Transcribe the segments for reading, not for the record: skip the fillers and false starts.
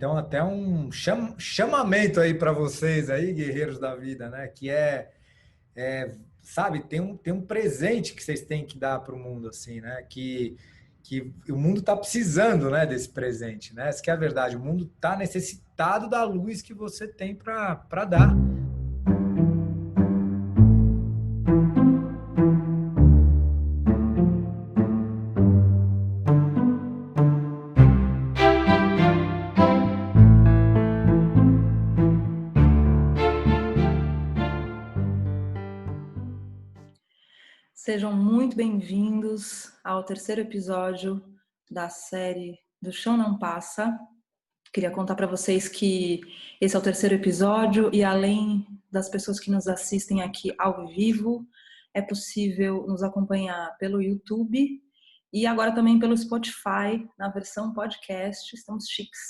Então, até um chamamento aí para vocês aí, guerreiros da vida, né? Que sabe, tem um presente que vocês têm que dar para o mundo, assim, né? Que o mundo está precisando, né, desse presente, né? Essa que é a verdade. O mundo está necessitado da luz que você tem para dar. Sejam muito bem-vindos ao terceiro episódio da série Do Chão Não Passa. Queria contar para vocês que esse é o terceiro episódio e além das pessoas que nos assistem aqui ao vivo, é possível nos acompanhar pelo YouTube e agora também pelo Spotify, na versão podcast. Estamos chiques.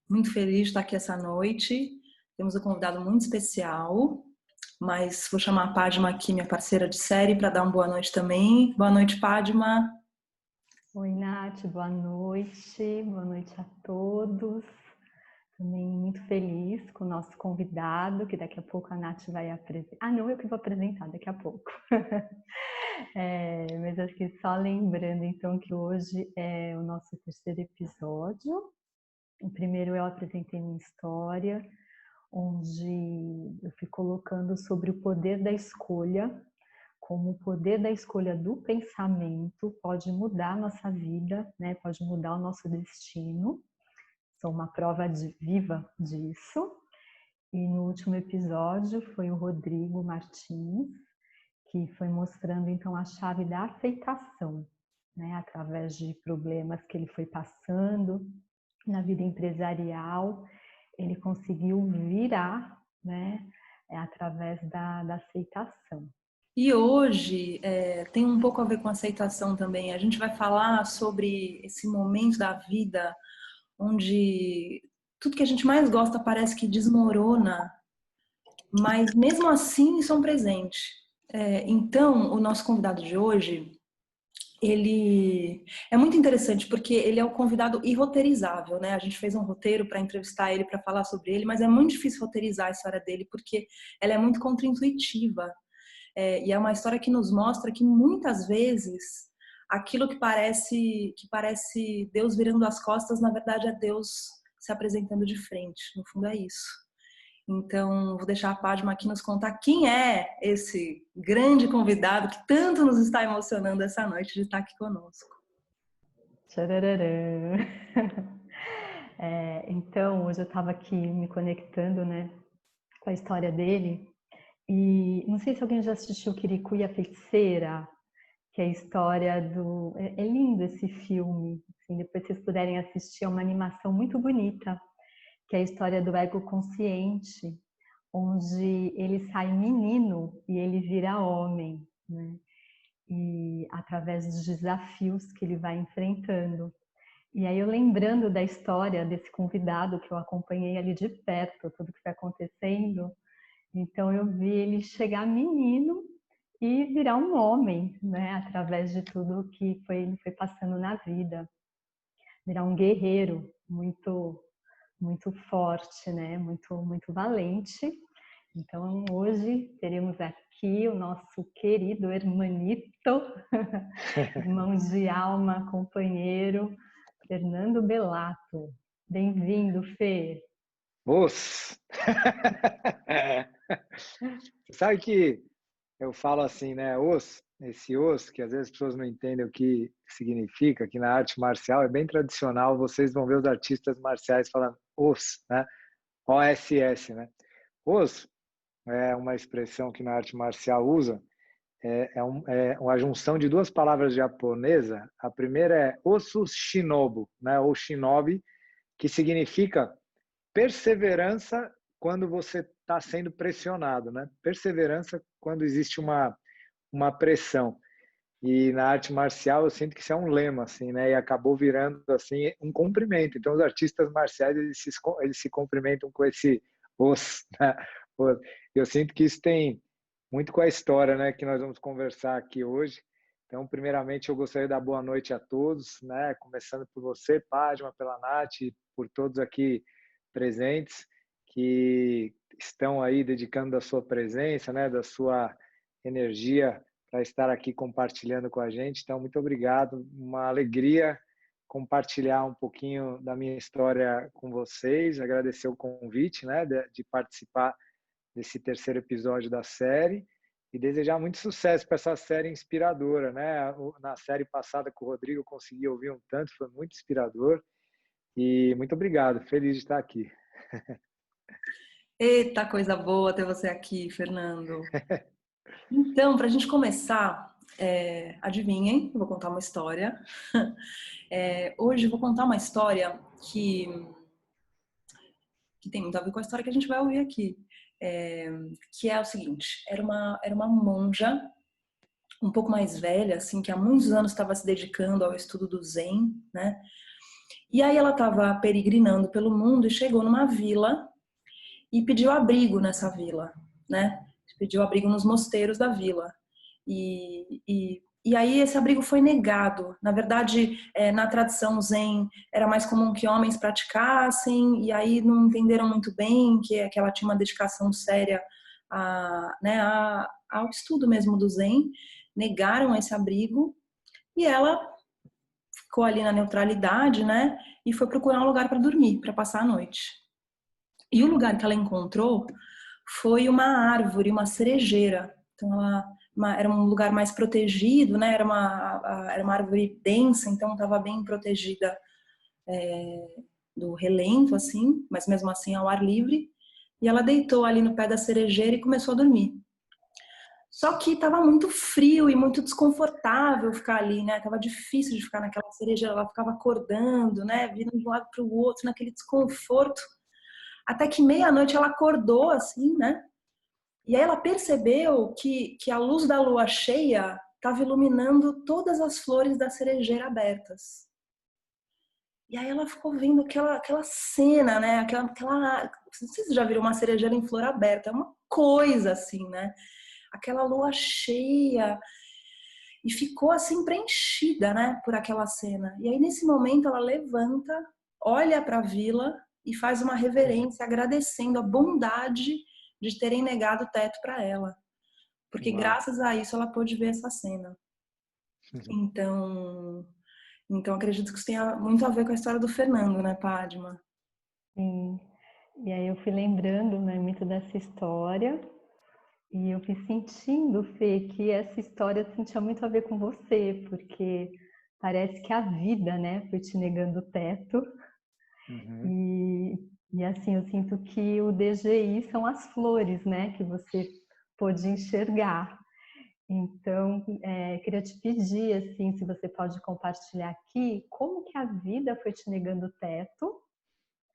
Muito feliz de estar aqui essa noite. Temos um convidado muito especial, mas vou chamar a Padma aqui, minha parceira de série, para dar uma boa noite também. Boa noite, Padma. Oi, Nath, boa noite a todos. Também muito feliz com o nosso convidado, que daqui a pouco a Nath vai apresentar. Ah, não, eu que vou apresentar daqui a pouco. Mas acho que só lembrando, então, que hoje é o nosso terceiro episódio. O primeiro eu apresentei minha história, onde eu fui colocando sobre o poder da escolha, como o poder da escolha do pensamento pode mudar a nossa vida, né? Pode mudar o nosso destino. Sou uma prova viva disso. E no último episódio foi o Rodrigo Martins, que foi mostrando então a chave da aceitação, né? Através de problemas que ele foi passando na vida empresarial, ele conseguiu virar, né? Através da aceitação. E hoje tem um pouco a ver com aceitação também. A gente vai falar sobre esse momento da vida onde tudo que a gente mais gosta parece que desmorona, mas mesmo assim isso é um presente. Então, o nosso convidado de hoje, ele é muito interessante porque ele é o convidado irroteirizável, né? A gente fez um roteiro para entrevistar ele, para falar sobre ele, mas é muito difícil roteirizar a história dele porque ela é muito contraintuitiva. E é uma história que nos mostra que muitas vezes aquilo que parece Deus virando as costas, na verdade é Deus se apresentando de frente. No fundo é isso. Então, vou deixar a Padma aqui nos contar quem é esse grande convidado que tanto nos está emocionando essa noite de estar aqui conosco. Tchararã. Então, hoje eu estava aqui me conectando, né, com a história dele. E não sei se alguém já assistiu Kirikou e a Feiticeira, que é a história do... É lindo esse filme. Assim, depois vocês puderem assistir, é uma animação muito bonita, que é a história do ego consciente, onde ele sai menino e ele vira homem, né? E através dos desafios que ele vai enfrentando. E aí eu lembrando da história desse convidado que eu acompanhei ali de perto, tudo que foi acontecendo, então eu vi ele chegar menino e virar um homem, né? Através de tudo que ele foi passando na vida. Virar um guerreiro muito, muito forte, né? Muito valente. Então hoje teremos aqui o nosso querido hermanito, irmão de alma, companheiro, Fernando Bellato. Bem-vindo, Fê. Os! Sabe que eu falo assim, né? Esse os, que às vezes as pessoas não entendem o que significa, que na arte marcial é bem tradicional, vocês vão ver os artistas marciais falando os, né? OSS, né? Os é uma expressão que na arte marcial usa, é uma junção de duas palavras japonesa. A primeira é osu shinobu, né? Ou shinobi, que significa perseverança quando você está sendo pressionado, né? Perseverança quando existe uma pressão. E na arte marcial eu sinto que isso é um lema, assim, né? E acabou virando assim um cumprimento. Então os artistas marciais eles se cumprimentam com esse os, né? Eu sinto que isso tem muito com a história, né? Que nós vamos conversar aqui hoje. Então, primeiramente, eu gostaria de dar boa noite a todos, né? Começando por você, Padma, pela Nath, e por todos aqui presentes que estão aí dedicando da sua presença, né? Da sua energia para estar aqui compartilhando com a gente. Então, muito obrigado. Uma alegria compartilhar um pouquinho da minha história com vocês. Agradecer o convite, né? De participar desse terceiro episódio da série. E desejar muito sucesso para essa série inspiradora, né? Na série passada com o Rodrigo eu consegui ouvir um tanto, foi muito inspirador. E muito obrigado, feliz de estar aqui. Eita, coisa boa ter você aqui, Fernando. Então, para a gente começar, adivinhem, eu vou contar uma história. Hoje eu vou contar uma história que tem muito a ver com a história que a gente vai ouvir aqui. Que é o seguinte, era uma monja um pouco mais velha, assim, que há muitos anos estava se dedicando ao estudo do Zen, né? E aí ela estava peregrinando pelo mundo e chegou numa vila e pediu abrigo nessa vila, né? Pediu abrigo nos mosteiros da vila. E aí esse abrigo foi negado. Na verdade, na tradição Zen, era mais comum que homens praticassem, e aí não entenderam muito bem que ela tinha uma dedicação séria ao estudo mesmo do Zen, negaram esse abrigo, e ela ficou ali na neutralidade, né? E foi procurar um lugar para dormir, para passar a noite. E o lugar que ela encontrou foi uma árvore, uma cerejeira. Então, era um lugar mais protegido, né? Era uma árvore densa, então estava bem protegida do relento, assim, mas mesmo assim ao ar livre. E ela deitou ali no pé da cerejeira e começou a dormir. Só que estava muito frio e muito desconfortável ficar ali, né? Tava difícil de ficar naquela cerejeira. Ela ficava acordando, né? Vindo de um lado para o outro, naquele desconforto. Até que meia-noite ela acordou assim, né? E aí ela percebeu que a luz da lua cheia estava iluminando todas as flores da cerejeira abertas. E aí ela ficou vendo aquela cena, né? Não sei se você já viram uma cerejeira em flor aberta, é uma coisa assim, né? Aquela lua cheia. E ficou assim preenchida, né? Por aquela cena. E aí nesse momento ela levanta, olha para a vila e faz uma reverência agradecendo a bondade de terem negado o teto para ela. Porque graças a isso ela pôde ver essa cena. Então acredito que isso tenha muito a ver com a história do Fernando, né, Padma? Sim. E aí eu fui lembrando, né, muito dessa história e eu fui sentindo, Fê, que essa história tinha muito a ver com você, porque parece que a vida, né, foi te negando o teto. E assim, eu sinto que o DGI são as flores, né, que você pôde enxergar. Então, queria te pedir, assim, se você pode compartilhar aqui, como que a vida foi te negando o teto,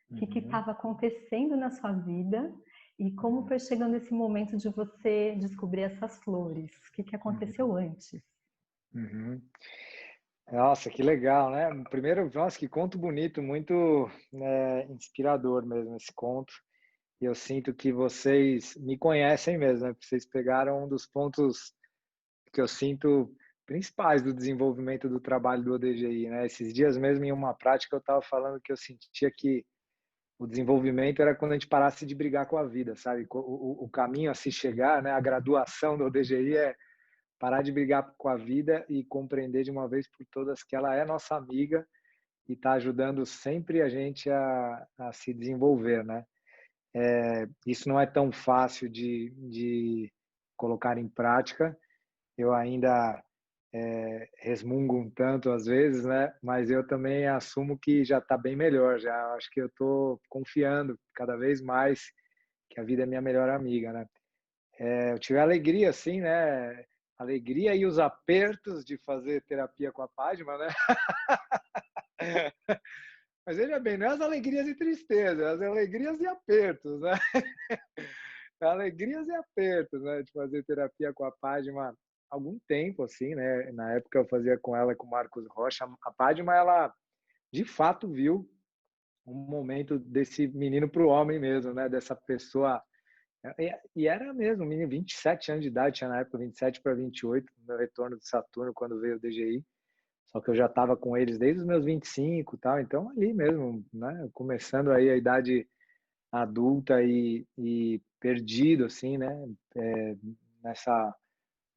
o que estava acontecendo na sua vida e como foi chegando esse momento de você descobrir essas flores. O que aconteceu antes? Nossa, que legal, né? Primeiro, nossa, que conto bonito, muito inspirador mesmo esse conto. E eu sinto que vocês me conhecem mesmo, né? Vocês pegaram um dos pontos que eu sinto principais do desenvolvimento do trabalho do ODGI, né? Esses dias mesmo, em uma prática, eu estava falando que eu sentia que o desenvolvimento era quando a gente parasse de brigar com a vida, sabe? O caminho a se chegar, né? A graduação do ODGI é parar de brigar com a vida e compreender de uma vez por todas que ela é nossa amiga e está ajudando sempre a gente a se desenvolver, né? Isso não é tão fácil de colocar em prática. Eu ainda resmungo um tanto às vezes, né? Mas eu também assumo que já está bem melhor. Já acho que eu estou confiando cada vez mais que a vida é minha melhor amiga, né? Eu tive a alegria, assim, né? Alegria e os apertos de fazer terapia com a Padma, né? Mas veja bem, não é as alegrias e tristezas, é as alegrias e apertos, né? Alegrias e apertos, né? De fazer terapia com a Padma há algum tempo, assim, né? Na época eu fazia com ela e com o Marcos Rocha. A Padma, ela de fato viu um momento desse menino para o homem mesmo, né? Dessa pessoa E era mesmo, um menino, 27 anos de idade, tinha na época 27 para 28, no meu retorno de Saturno, quando veio o DGI. Só que eu já estava com eles desde os meus 25 e tal, então ali mesmo, né, começando aí a idade adulta e perdido, assim, né, nessa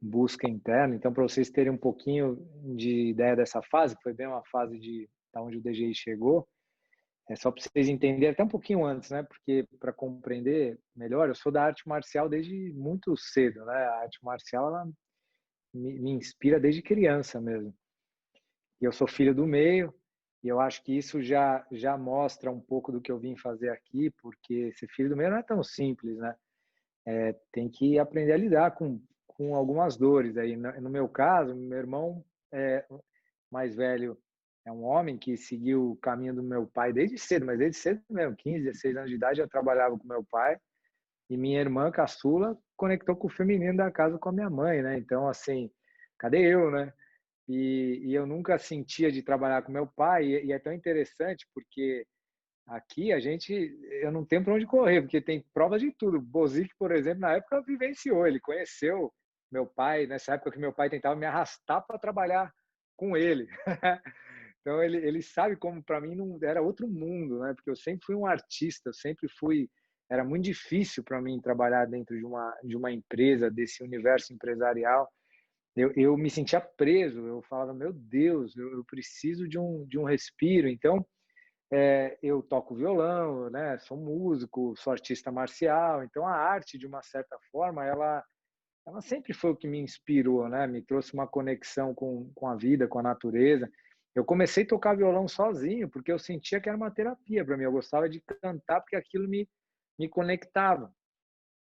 busca interna. Então, para vocês terem um pouquinho de ideia dessa fase, foi bem uma fase da onde o DGI chegou, é só para vocês entenderem até um pouquinho antes, né, porque para compreender melhor, eu sou da arte marcial desde muito cedo, né, a arte marcial, ela me inspira desde criança mesmo. E eu sou filho do meio, e eu acho que isso já mostra um pouco do que eu vim fazer aqui, porque ser filho do meio não é tão simples, né? Tem que aprender a lidar com algumas dores. Aí, no meu caso, meu irmão mais velho é um homem que seguiu o caminho do meu pai desde cedo, mas desde cedo mesmo, 15, 16 anos de idade, eu trabalhava com meu pai, e minha irmã caçula conectou com o feminino da casa com a minha mãe, né? Então, assim, cadê eu, né? E eu nunca sentia de trabalhar com meu pai, e é tão interessante porque aqui eu não tenho para onde correr, porque tem prova de tudo. Bozic, por exemplo, na época vivenciou, ele conheceu meu pai, nessa época que meu pai tentava me arrastar para trabalhar com ele. Então ele sabe como para mim não era outro mundo, né? Porque eu sempre fui um artista, eu sempre fui, era muito difícil para mim trabalhar dentro de uma empresa, desse universo empresarial. Eu me sentia preso, eu falava, meu Deus, eu preciso de um respiro. Então, eu toco violão, né? Sou músico, sou artista marcial. Então, a arte, de uma certa forma, ela sempre foi o que me inspirou, né? Me trouxe uma conexão com a vida, com a natureza. Eu comecei a tocar violão sozinho, porque eu sentia que era uma terapia para mim. Eu gostava de cantar, porque aquilo me conectava.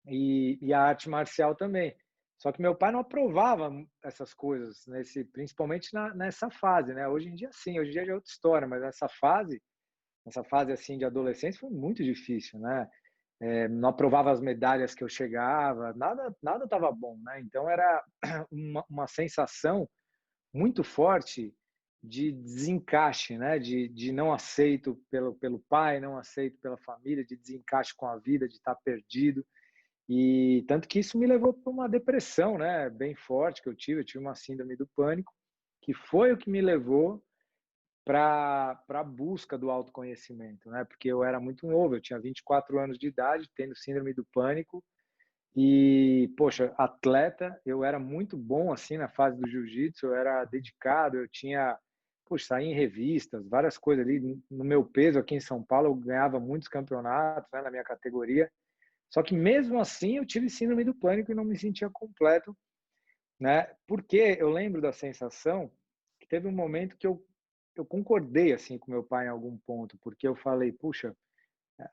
E a arte marcial também. Só que meu pai não aprovava essas coisas, principalmente nessa fase, né? Hoje em dia, sim, hoje em dia é outra história, mas essa fase assim de adolescência foi muito difícil, né? Não aprovava as medalhas que eu chegava, nada estava bom, né? Então era uma sensação muito forte de desencaixe, né? De não aceito pelo pai, não aceito pela família, de desencaixe com a vida, de estar perdido. E tanto que isso me levou para uma depressão, né, bem forte que eu tive uma síndrome do pânico, que foi o que me levou para a busca do autoconhecimento, né? Porque eu era muito novo, eu tinha 24 anos de idade, tendo síndrome do pânico e, poxa, atleta, eu era muito bom assim na fase do jiu-jitsu, eu era dedicado, eu tinha, poxa, saí em revistas, várias coisas ali no meu peso aqui em São Paulo, eu ganhava muitos campeonatos, né, na minha categoria. Só que mesmo assim eu tive síndrome do pânico e não me sentia completo, né? Porque eu lembro da sensação que teve um momento que eu concordei assim com meu pai em algum ponto, porque eu falei, puxa,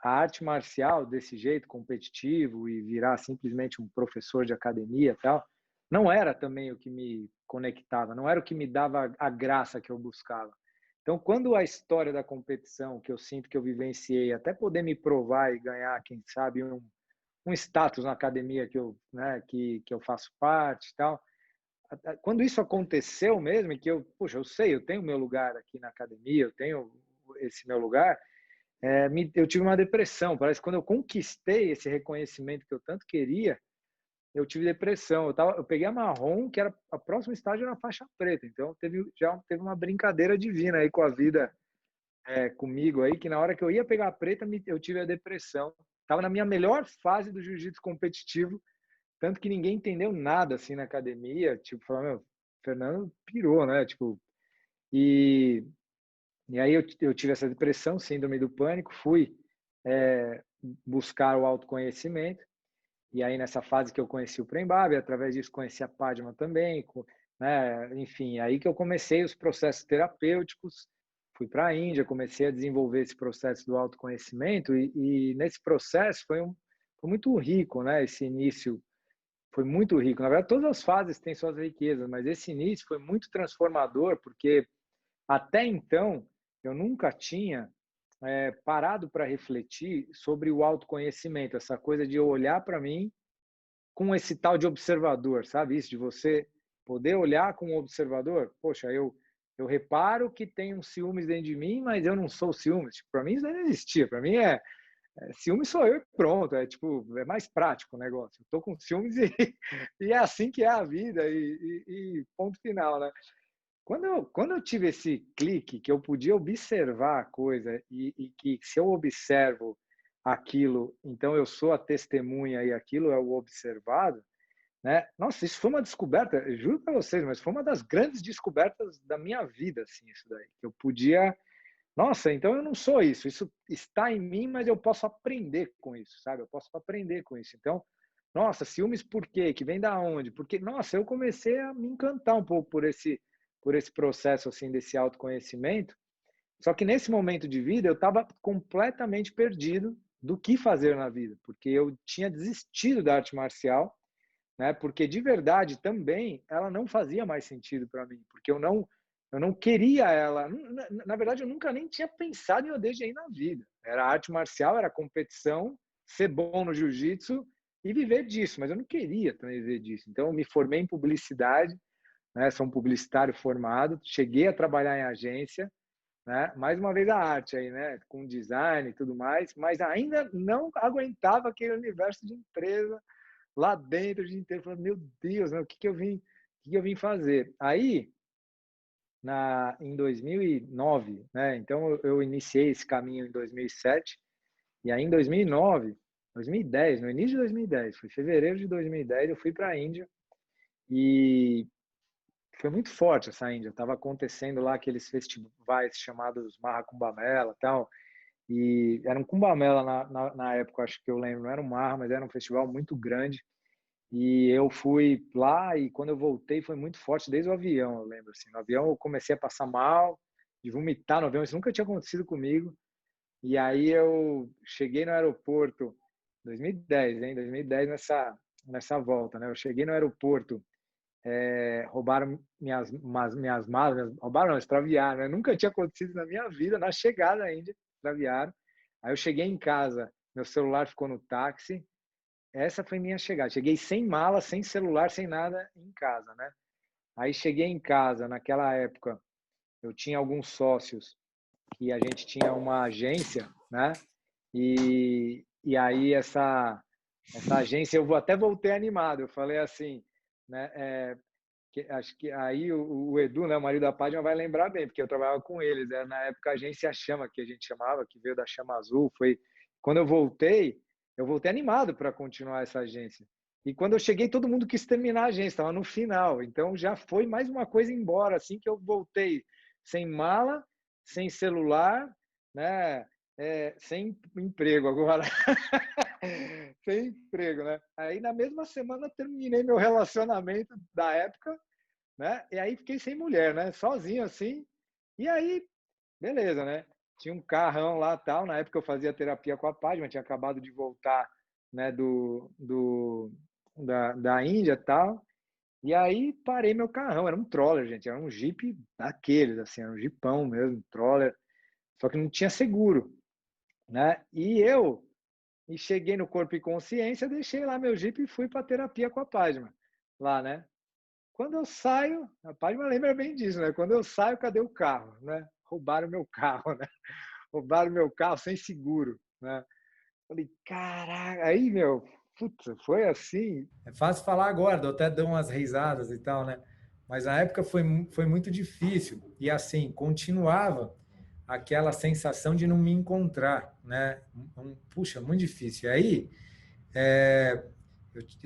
a arte marcial desse jeito competitivo e virar simplesmente um professor de academia e tal, não era também o que me conectava, não era o que me dava a graça que eu buscava. Então, quando a história da competição, que eu sinto que eu vivenciei, até poder me provar e ganhar, quem sabe, um status na academia que eu faço parte e tal. Quando isso aconteceu mesmo, que puxa, eu sei, eu tenho meu lugar aqui na academia, eu tenho esse meu lugar, eu tive uma depressão. Parece que quando eu conquistei esse reconhecimento que eu tanto queria, eu tive depressão. Eu peguei a marrom, que era a próxima estágio era a faixa preta. Então já teve uma brincadeira divina aí com a vida, comigo aí, que na hora que eu ia pegar a preta, eu tive a depressão. Estava na minha melhor fase do jiu-jitsu competitivo, tanto que ninguém entendeu nada assim na academia, tipo, falando, meu, Fernando pirou, né? Tipo, e, e aí eu tive essa depressão, síndrome do pânico, fui buscar o autoconhecimento, e aí nessa fase que eu conheci o Prembaba, através disso conheci a Padma também, né? Enfim, aí que eu comecei os processos terapêuticos, fui para a Índia, comecei a desenvolver esse processo do autoconhecimento, e nesse processo foi muito rico, né? Esse início foi muito rico. Na verdade, todas as fases têm suas riquezas, mas esse início foi muito transformador, porque até então eu nunca tinha parado para refletir sobre o autoconhecimento, essa coisa de eu olhar para mim com esse tal de observador, sabe? Isso de você poder olhar com um observador. Poxa, eu reparo que tem um ciúmes dentro de mim, mas eu não sou ciúmes. Tipo, para mim isso não existia. Para mim ciúme sou eu e pronto, tipo, é mais prático o negócio. Eu tô com ciúmes e, e é assim que é a vida e ponto final, né? Quando eu tive esse clique que eu podia observar a coisa e que se eu observo aquilo, então eu sou a testemunha e aquilo é o observado, né? Nossa, isso foi uma descoberta, eu juro para vocês, mas foi uma das grandes descobertas da minha vida, assim, isso daí. Que eu podia, nossa, então eu não sou isso, isso está em mim, mas eu posso aprender com isso, sabe? Eu posso aprender com isso. Então, nossa, ciúmes por quê? Que vem da onde? Porque, nossa, eu comecei a me encantar um pouco por esse processo assim desse autoconhecimento. Só que nesse momento de vida eu estava completamente perdido do que fazer na vida, porque eu tinha desistido da arte marcial, né? Porque de verdade também ela não fazia mais sentido para mim, porque eu não queria ela. Na verdade, eu nunca nem tinha pensado em ODGI na vida. Era arte marcial, era competição, ser bom no jiu-jitsu e viver disso, mas eu não queria também viver disso. Então, eu me formei em publicidade, né? Sou um publicitário formado, cheguei a trabalhar em agência, né? Mais uma vez a arte aí, né? Com design e tudo mais, mas ainda não aguentava aquele universo de empresa lá dentro o dia inteiro, falando, meu Deus, né? O que eu vim fazer? Aí, em 2009, né? Então eu iniciei esse caminho em 2007 e aí em 2009, 2010, no início de 2010, foi fevereiro de 2010, eu fui para a Índia e foi muito forte essa Índia. Estava acontecendo lá aqueles festivais chamados Maha Kumbh Mela, tal. E era um Kumbh Mela na época, acho que eu lembro, não era um Maha, mas era um festival muito grande. E eu fui lá e quando eu voltei foi muito forte desde o avião, eu lembro assim. No avião eu comecei a passar mal, de vomitar no avião, isso nunca tinha acontecido comigo. E aí eu cheguei no aeroporto 2010, hein? 2010 nessa volta, né? Eu cheguei no aeroporto, roubaram minhas malas, roubaram não, extraviaram, né? Nunca tinha acontecido na minha vida, na chegada ainda, extraviaram. Aí eu cheguei em casa, meu celular ficou no táxi. Essa foi minha chegada. Cheguei sem mala, sem celular, sem nada em casa, né? Aí cheguei em casa, naquela época, eu tinha alguns sócios que a gente tinha uma agência, né? E aí essa agência, eu até voltei animado. Eu falei assim, né? Acho que aí o Edu, né, o marido da Padma, vai lembrar bem, porque eu trabalhava com eles. Era na época a agência Chama, que a gente chamava, que veio da Chama Azul. Foi quando eu voltei animado para continuar essa agência. E quando eu cheguei, todo mundo quis terminar a agência, estava no final. Então já foi mais uma coisa embora, assim que eu voltei sem mala, sem celular, né? Sem emprego agora. Sem emprego, né? Aí na mesma semana terminei meu relacionamento da época, né? E aí fiquei sem mulher, né? Sozinho assim. E aí, beleza, né? Tinha um carrão lá tal. Na época eu fazia terapia com a Padma, tinha acabado de voltar, né? Da Índia tal. E aí parei meu carrão. Era um troller, gente. Era um Jeep daqueles, assim, era um Jeepão mesmo, troller. Só que não tinha seguro, né? E cheguei no Corpo e Consciência, deixei lá meu Jeep e fui para terapia com a Padma, lá, né? Quando eu saio, a Padma lembra bem disso, né? Quando eu saio, cadê o carro, né? Roubaram meu carro, né? Roubaram meu carro sem seguro, né? Falei, caraca, aí, meu, putz, foi assim. É fácil falar agora, eu até dou umas risadas e tal, né? Mas na época foi muito difícil. E assim, continuava aquela sensação de não me encontrar, né? Puxa, muito difícil. E aí,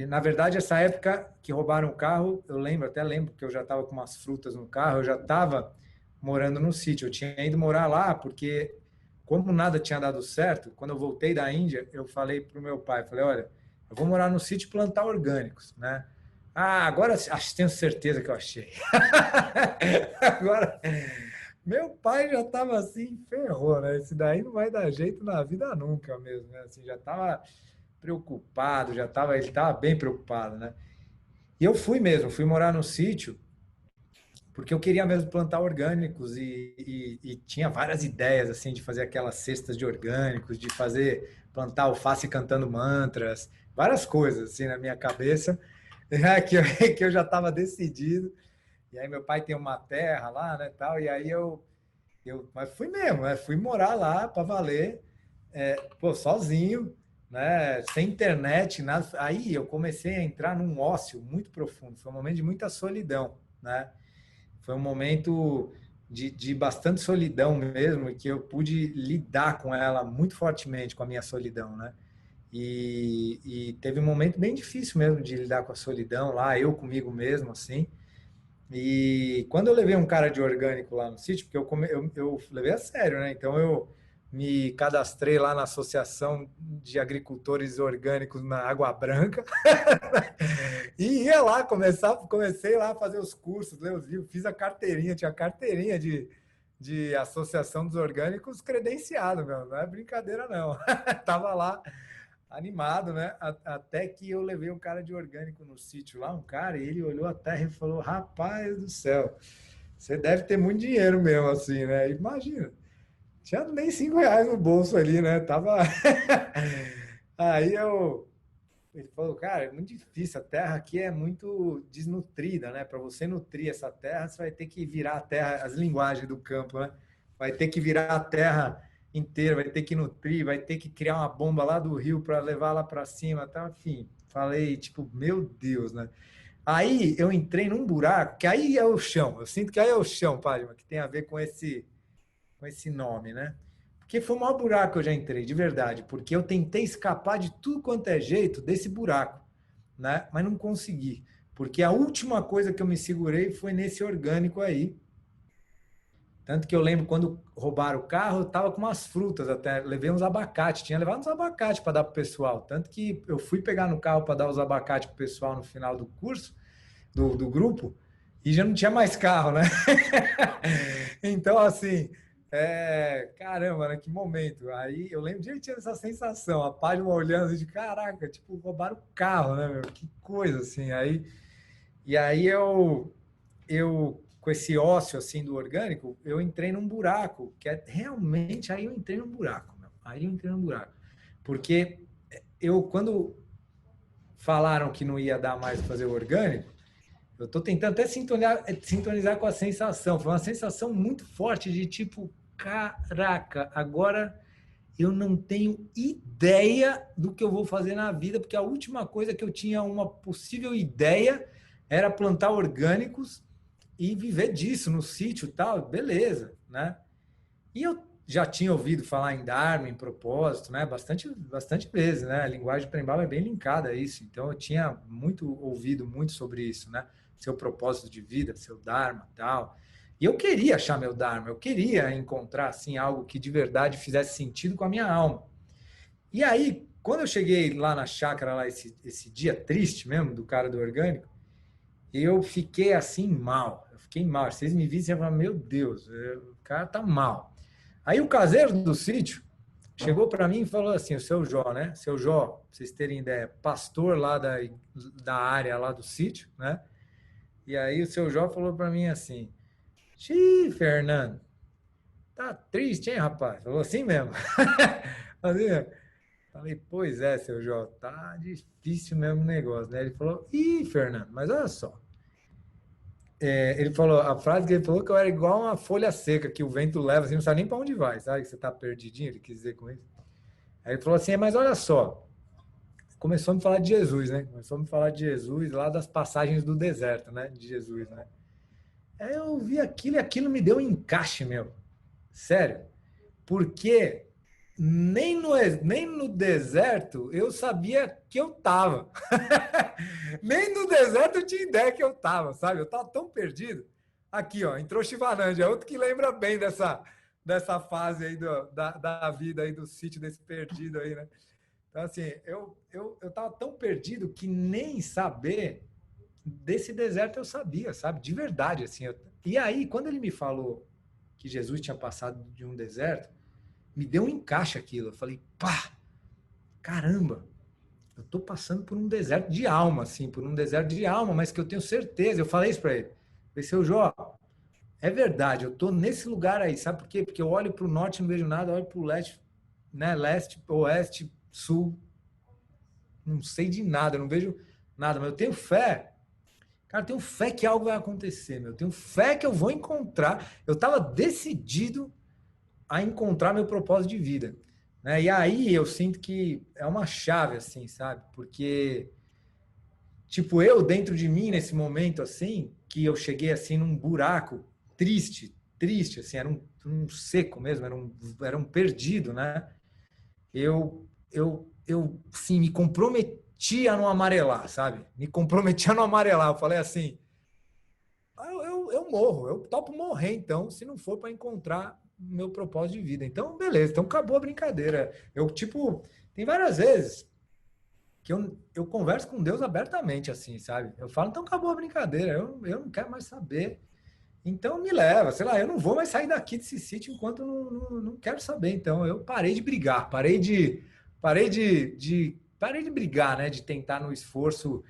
na verdade, essa época que roubaram o carro, eu lembro, até lembro que eu já estava com umas frutas no carro, eu já estava morando no sítio. Eu tinha ido morar lá porque, como nada tinha dado certo, quando eu voltei da Índia, eu falei para o meu pai, falei, olha, eu vou morar no sítio e plantar orgânicos, né? Ah, agora tenho certeza que eu achei. Agora, meu pai já estava assim, ferrou, né? Esse daí não vai dar jeito na vida nunca mesmo, né? Assim, já estava preocupado, ele estava bem preocupado, né? E eu fui mesmo, fui morar no sítio, porque eu queria mesmo plantar orgânicos e tinha várias ideias, assim, de fazer aquelas cestas de orgânicos, de plantar alface cantando mantras, várias coisas, assim, na minha cabeça, que eu já estava decidido. E aí meu pai tem uma terra lá, né, tal, e aí mas fui mesmo, né? Fui morar lá para valer, pô, sozinho, né? Sem internet, nada. Aí eu comecei a entrar num ócio muito profundo. Foi um momento de muita solidão, né? Foi um momento de bastante solidão mesmo, e que eu pude lidar com ela muito fortemente, com a minha solidão, né? E teve um momento bem difícil mesmo de lidar com a solidão lá, eu comigo mesmo, assim. E quando eu levei um cara de orgânico lá no sítio, porque eu levei a sério, né? Então eu me cadastrei lá na Associação de Agricultores Orgânicos na Água Branca e ia lá, comecei lá a fazer os cursos, ler os livros, fiz a carteirinha, tinha carteirinha de Associação dos Orgânicos credenciado, meu, não é brincadeira não. Tava lá animado, né? Até que eu levei um cara de orgânico no sítio lá, um cara, e ele olhou a terra e falou: rapaz do céu, você deve ter muito dinheiro mesmo, assim, né? Imagina, tinha nem R$ 5 no bolso ali, né? Tava. Aí ele falou: cara, é muito difícil, a terra aqui é muito desnutrida, né? Para você nutrir essa terra, você vai ter que virar a terra, as linguagens do campo, né? Vai ter que virar a terra inteira, vai ter que nutrir, vai ter que criar uma bomba lá do rio para levar lá para cima, tá? Enfim, falei, tipo, meu Deus, né? Aí eu entrei num buraco, que aí é o chão, eu sinto que aí é o chão, Padma, que tem a ver com esse nome, né? Porque foi o maior buraco que eu já entrei, de verdade, porque eu tentei escapar de tudo quanto é jeito desse buraco, né? Mas não consegui, porque a última coisa que eu me segurei foi nesse orgânico aí. Tanto que eu lembro quando roubaram o carro, eu tava com umas frutas até, levei uns abacates, tinha levado uns abacates para dar pro pessoal. Tanto que eu fui pegar no carro para dar os abacates pro pessoal no final do curso, do grupo, e já não tinha mais carro, né? Então, assim, caramba, né? Que momento. Aí eu lembro direitinho dessa sensação, a Padma olhando assim, de caraca, tipo, roubaram o carro, né, meu? Que coisa, assim. E aí eu com esse ócio assim do orgânico, eu entrei num buraco, que é realmente aí eu entrei num buraco, meu. Aí eu entrei num buraco. Porque quando falaram que não ia dar mais para fazer o orgânico, eu estou tentando até sintonizar com a sensação. Foi uma sensação muito forte de tipo, caraca, agora eu não tenho ideia do que eu vou fazer na vida, porque a última coisa que eu tinha uma possível ideia era plantar orgânicos e viver disso no sítio e tal, beleza, né? E eu já tinha ouvido falar em Dharma, em propósito, né? Bastante vezes, né? A linguagem prembaba é bem linkada a isso, então eu tinha ouvido muito sobre isso, né? Seu propósito de vida, seu Dharma e tal. E eu queria achar meu Dharma, eu queria encontrar, assim, algo que de verdade fizesse sentido com a minha alma. E aí, quando eu cheguei lá na chácara, lá esse dia triste mesmo, do cara do orgânico, eu fiquei assim mal. Eu fiquei mal. Vocês me vissem e falaram, meu Deus, o cara tá mal. Aí o caseiro do sítio chegou para mim e falou assim, o seu Jó, né? Seu Jó, pra vocês terem ideia, pastor lá da área lá do sítio, né? E aí o seu Jó falou para mim assim, xiii, Fernando, tá triste, hein, rapaz? Falou assim mesmo. Falei, pois é, seu Jó, tá difícil mesmo o negócio, né? Ele falou, ih, Fernando, mas olha só. Ele falou, a frase que ele falou que eu era igual uma folha seca, que o vento leva, assim, não sabe nem para onde vai, sabe? Que você tá perdidinho, ele quis dizer com isso. Aí ele falou assim, mas olha só. Começou a me falar de Jesus, né? Começou a me falar de Jesus lá das passagens do deserto, né? De Jesus, né? Aí eu vi aquilo e aquilo me deu um encaixe, meu. Sério. Porque nem no deserto eu sabia que eu tava. Nem no deserto eu tinha ideia que eu tava, sabe? Eu tava tão perdido. Aqui, ó, entrou Shivananda, é outro que lembra bem dessa fase aí da vida aí, do sítio desse perdido aí, né? Então, assim, eu tava tão perdido que nem saber desse deserto eu sabia, sabe? De verdade, assim. E aí, quando ele me falou que Jesus tinha passado de um deserto, me deu um encaixe aquilo. Eu falei, pá, caramba, eu tô passando por um deserto de alma, assim, por um deserto de alma, mas que eu tenho certeza. Eu falei isso para ele. Falei, seu Jó, é verdade, eu tô nesse lugar aí, sabe por quê? Porque eu olho para o norte e não vejo nada, eu olho para o leste, né, leste, oeste, sul, não sei de nada, eu não vejo nada, mas eu tenho fé. Cara, eu tenho fé que algo vai acontecer, meu. Eu tenho fé que eu vou encontrar. Eu estava decidido a encontrar meu propósito de vida. né? E aí eu sinto que é uma chave, assim, sabe? Porque, tipo, eu dentro de mim, nesse momento, assim, que eu cheguei, assim, num buraco triste, triste, assim, era um seco mesmo, era um perdido, né? Sim, me comprometi a não amarelar, sabe? Me comprometi a não amarelar. Eu falei assim, eu morro, eu topo morrer, então, se não for para encontrar meu propósito de vida. Então, beleza, então acabou a brincadeira. Eu, tipo, tem várias vezes que eu converso com Deus abertamente, assim, sabe? Eu falo, então acabou a brincadeira, eu não quero mais saber. Então me leva, sei lá, eu não vou mais sair daqui desse sítio enquanto eu não quero saber. Então eu parei de brigar, parei de brigar, né? De tentar no esforço.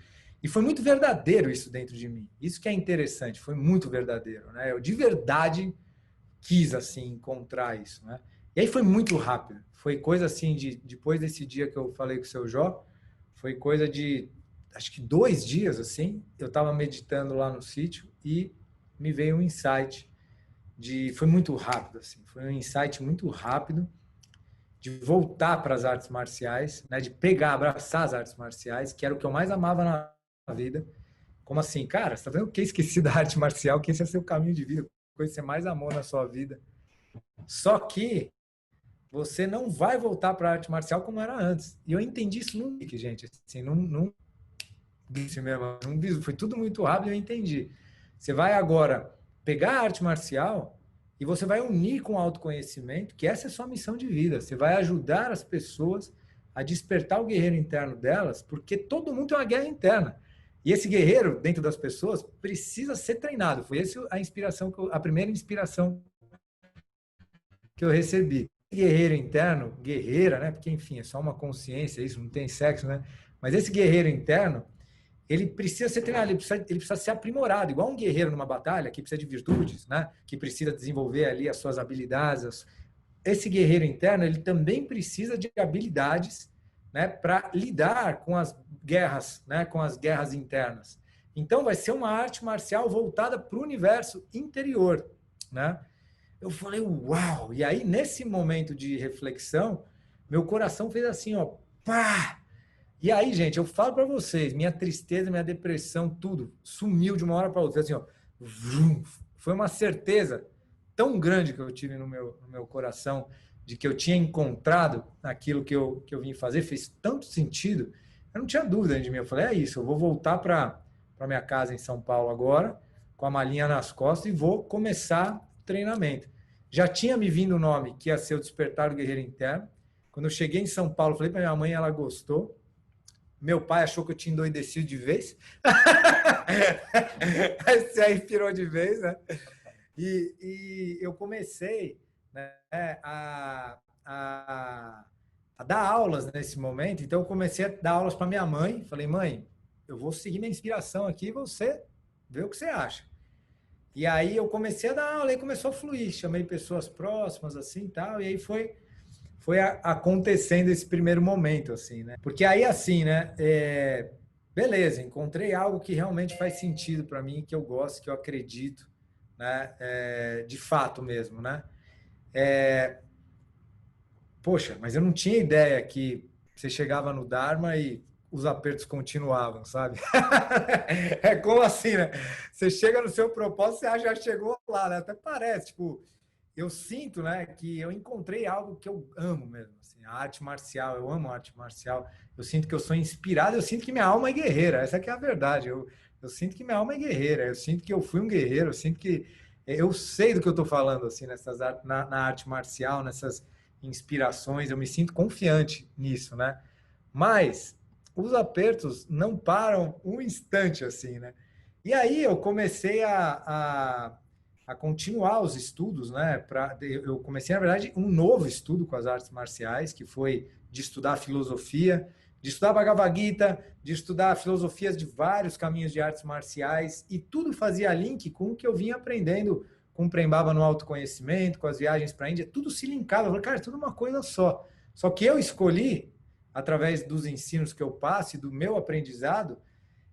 E foi muito verdadeiro isso dentro de mim. Isso que é interessante, foi muito verdadeiro, né? Eu de verdade quis assim encontrar isso, né? E aí foi muito rápido. Foi coisa assim de depois desse dia que eu falei com o seu Jó, foi coisa de acho que 2 dias assim. Eu estava meditando lá no sítio e me veio um insight foi muito rápido assim, foi um insight muito rápido de voltar para as artes marciais, né, de pegar, abraçar as artes marciais, que era o que eu mais amava na vida. Como assim, cara, você tá vendo o que esqueci da arte marcial, que esse é seu caminho de vida, coisa que você mais amou na sua vida. Só que você não vai voltar para a arte marcial como era antes. E eu entendi isso num week, gente, assim, num mesmo, foi tudo muito rápido e eu entendi. Você vai agora pegar a arte marcial e você vai unir com o autoconhecimento, que essa é a sua missão de vida. Você vai ajudar as pessoas a despertar o guerreiro interno delas, porque todo mundo tem uma guerra interna. E esse guerreiro dentro das pessoas precisa ser treinado. Foi essa a inspiração, a primeira inspiração que eu recebi. Guerreiro interno, guerreira, né? Porque enfim, é só uma consciência, isso não tem sexo, né? Mas esse guerreiro interno, ele precisa ser treinado, ele precisa ser aprimorado, igual um guerreiro numa batalha, que precisa de virtudes, né? Que precisa desenvolver ali as suas habilidades. Esse guerreiro interno, ele também precisa de habilidades, né, para lidar com as guerras, né, com as guerras internas. Então, vai ser uma arte marcial voltada para o universo interior, né? Eu falei, uau! E aí, nesse momento de reflexão, meu coração fez assim, ó, pá! E aí, gente, eu falo para vocês, minha tristeza, minha depressão, tudo sumiu de uma hora para outra. Assim, ó, vrum, foi uma certeza tão grande que eu tive no meu coração de que eu tinha encontrado aquilo que eu vim fazer, fez tanto sentido. Eu não tinha dúvida de mim. Eu falei, é isso, eu vou voltar para minha casa em São Paulo agora, com a malinha nas costas e vou começar o treinamento. Já tinha me vindo o nome que ia ser o Despertar do Guerreiro Interno. Quando eu cheguei em São Paulo, falei para minha mãe, ela gostou. Meu pai achou que eu tinha endoidecido de vez. Esse aí pirou de vez, né? E eu comecei, né, a dar aulas nesse momento. Então, eu comecei a dar aulas para minha mãe. Falei, mãe, eu vou seguir minha inspiração aqui e você vê o que você acha. E aí eu comecei a dar aula e começou a fluir. Chamei pessoas próximas, assim, tal. E aí foi acontecendo esse primeiro momento, assim, né? Porque aí, assim, né? Beleza, encontrei algo que realmente faz sentido para mim, que eu gosto, que eu acredito, né? De fato mesmo, né? Poxa, mas eu não tinha ideia que você chegava no Dharma e os apertos continuavam, sabe? É como assim, né? Você chega no seu propósito, você já chegou lá, né? Até parece, tipo, eu sinto, né, que eu encontrei algo que eu amo mesmo, assim, a arte marcial, eu amo a arte marcial, eu sinto que eu sou inspirado, eu sinto que minha alma é guerreira, essa que é a verdade, eu sinto que minha alma é guerreira, eu sinto que eu fui um guerreiro, eu sinto que eu sei do que eu estou falando, assim, na arte marcial, nessas inspirações, eu me sinto confiante nisso, né? Mas os apertos não param um instante, assim, né? E aí eu comecei a continuar os estudos, né? Eu comecei, na verdade, um novo estudo com as artes marciais, que foi de estudar filosofia, de estudar Bhagavad Gita, de estudar filosofias de vários caminhos de artes marciais, e tudo fazia link com o que eu vinha aprendendo com o Prem Baba no autoconhecimento, com as viagens para a Índia, tudo se linkava. Eu falei, cara, é tudo uma coisa só. Só que eu escolhi, através dos ensinos que eu passo e do meu aprendizado,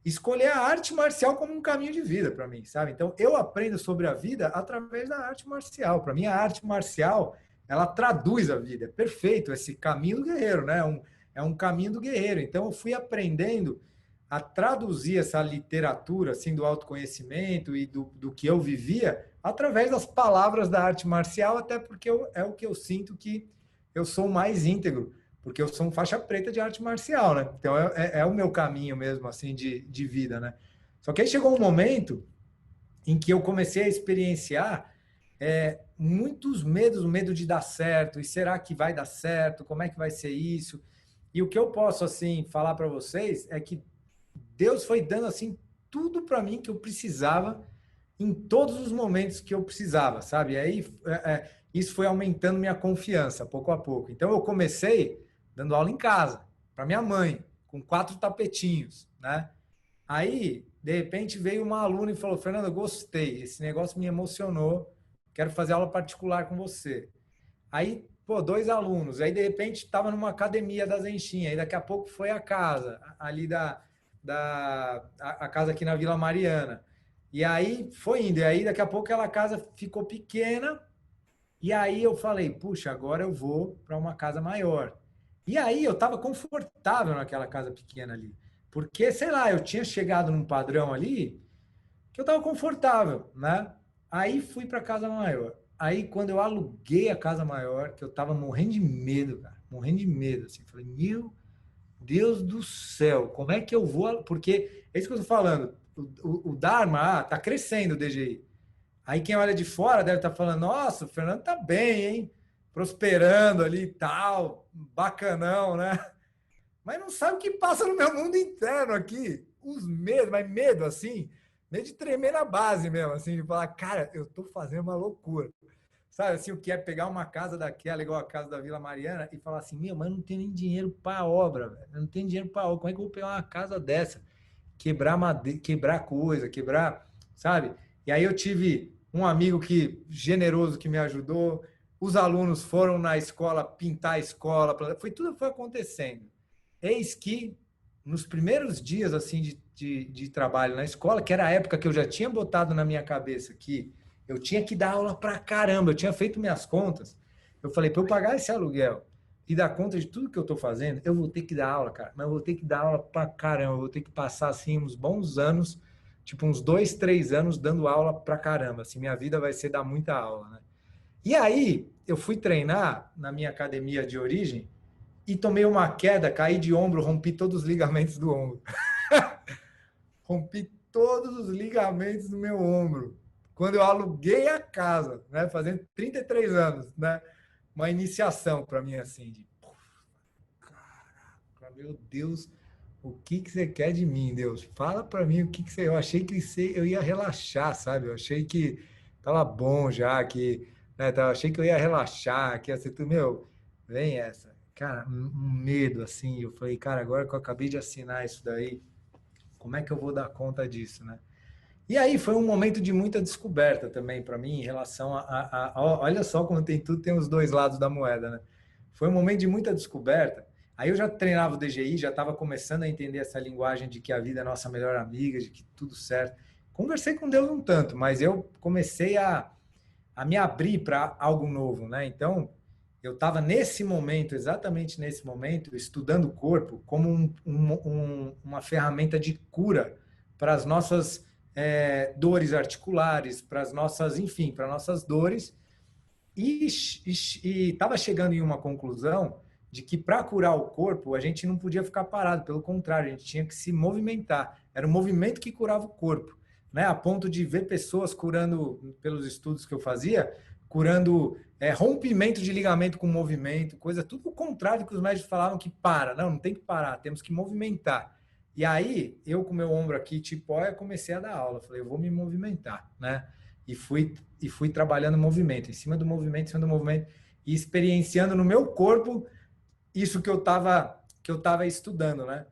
escolher a arte marcial como um caminho de vida para mim, sabe? Então, eu aprendo sobre a vida através da arte marcial. Para mim, a arte marcial ela traduz a vida. É perfeito esse caminho do guerreiro, né? É um caminho do guerreiro. Então, eu fui aprendendo a traduzir essa literatura, assim, do autoconhecimento e do que eu vivia através das palavras da arte marcial, até porque é o que eu sinto que eu sou mais íntegro, porque eu sou um faixa preta de arte marcial, né? Então, é o meu caminho mesmo, assim, de vida, né? Só que aí chegou um momento em que eu comecei a experienciar muitos medos, o medo de dar certo, e será que vai dar certo? Como é que vai ser isso? E o que eu posso, assim, falar para vocês é que Deus foi dando, assim, tudo para mim que eu precisava em todos os momentos que eu precisava, sabe? E aí, isso foi aumentando minha confiança, pouco a pouco. Então, eu comecei dando aula em casa, para minha mãe, com 4 tapetinhos, né? Aí, de repente, veio uma aluna e falou, Fernando, eu gostei, esse negócio me emocionou, quero fazer aula particular com você. Aí, pô, 2 alunos, aí de repente estava numa academia da Zenchinha, aí daqui a pouco foi a casa, ali a casa aqui na Vila Mariana. E aí foi indo, e aí daqui a pouco aquela casa ficou pequena, e aí eu falei, puxa, agora eu vou para uma casa maior. E aí eu estava confortável naquela casa pequena ali. Porque, sei lá, eu tinha chegado num padrão ali que eu estava confortável, né? Aí fui para a casa maior. Aí quando eu aluguei a casa maior, que eu estava morrendo de medo, cara, morrendo de medo, assim, falei, meu Deus do céu, como é que eu vou? Porque é isso que eu estou falando, o Dharma tá crescendo o DGI. Aí quem olha de fora deve estar falando, nossa, o Fernando tá bem, hein? Prosperando ali e tal, bacanão, né? Mas não sabe o que passa no meu mundo interno aqui. Os medos, mas medo assim, medo de tremer na base mesmo, assim, de falar, cara, eu tô fazendo uma loucura. Sabe assim, o que é pegar uma casa daquela, igual a casa da Vila Mariana, e falar assim, meu, mas eu não tenho nem dinheiro para obra, velho. Eu não tenho dinheiro para obra. Como é que eu vou pegar uma casa dessa? Quebrar madeira, quebrar coisa, quebrar, sabe? E aí eu tive um amigo que generoso que me ajudou. Os alunos foram na escola pintar a escola, tudo foi acontecendo. Eis que nos primeiros dias assim de trabalho na escola, que era a época que eu já tinha botado na minha cabeça que eu tinha que dar aula pra caramba, eu tinha feito minhas contas. Eu falei, para eu pagar esse aluguel e dar conta de tudo que eu estou fazendo, eu vou ter que dar aula, cara. Mas eu vou ter que dar aula pra caramba, eu vou ter que passar assim uns bons anos, tipo uns 2, 3 anos dando aula pra caramba. Assim, minha vida vai ser dar muita aula, né? E aí, eu fui treinar na minha academia de origem e tomei uma queda, caí de ombro, rompi todos os ligamentos do ombro. Rompi todos os ligamentos do meu ombro. Quando eu aluguei a casa, né, fazendo 33 anos, né, uma iniciação para mim assim, de caraca, meu Deus, o que você quer de mim, Deus? Fala para mim o que você... Eu achei que eu ia relaxar, sabe? Eu achei que tava bom já, que, né, achei que eu ia relaxar, que ia ser tudo, meu, vem essa. Cara, um medo assim, eu falei, cara, agora que eu acabei de assinar isso daí, como é que eu vou dar conta disso, né? E aí foi um momento de muita descoberta também para mim em relação olha só como tem tudo, tem os dois lados da moeda, né? Foi um momento de muita descoberta. Aí eu já treinava o DGI, já estava começando a entender essa linguagem de que a vida é nossa melhor amiga, de que tudo certo. Conversei com Deus um tanto, mas eu comecei a me abrir para algo novo, né? Então, eu estava nesse momento, exatamente nesse momento, estudando o corpo como uma ferramenta de cura para as nossas dores articulares, para as nossas, enfim, para nossas dores, e estava chegando em uma conclusão de que para curar o corpo a gente não podia ficar parado, pelo contrário, a gente tinha que se movimentar. Era o movimento que curava o corpo, né? A ponto de ver pessoas curando, pelos estudos que eu fazia, curando rompimento de ligamento com movimento, coisa tudo o contrário do que os médicos falavam que para. Não tem que parar, temos que movimentar. E aí, eu com meu ombro aqui, tipo, comecei a dar aula. Falei, eu vou me movimentar, né? E fui trabalhando movimento, em cima do movimento, e experienciando no meu corpo isso que eu tava estudando, né?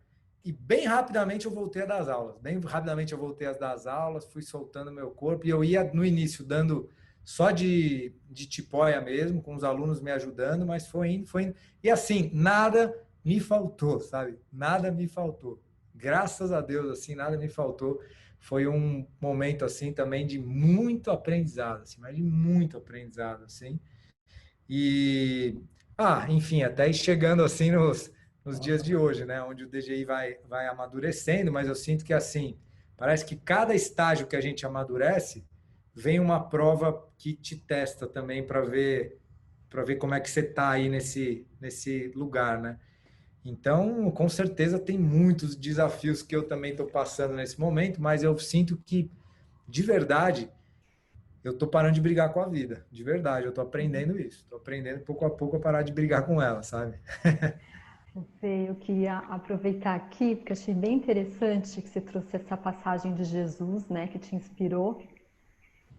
E bem rapidamente eu voltei a dar as aulas. Bem rapidamente eu voltei a dar as aulas, fui soltando meu corpo, e eu ia, no início, dando só de tipóia mesmo, com os alunos me ajudando, mas foi indo. E assim, nada me faltou, sabe? Nada me faltou. Graças a Deus, assim, nada me faltou. Foi um momento, assim, também de muito aprendizado, assim, mas de muito aprendizado, assim. E, enfim, até chegando assim nos dias de hoje, né? Onde o DGI vai amadurecendo, mas eu sinto que assim, parece que cada estágio que a gente amadurece, vem uma prova que te testa também para ver como é que você está aí nesse lugar, né? Então, com certeza tem muitos desafios que eu também estou passando nesse momento, mas eu sinto que, de verdade, eu estou parando de brigar com a vida. De verdade, eu estou aprendendo isso. Estou aprendendo pouco a pouco a parar de brigar com ela, sabe? Eu queria aproveitar aqui, porque achei bem interessante que você trouxe essa passagem de Jesus, né, que te inspirou.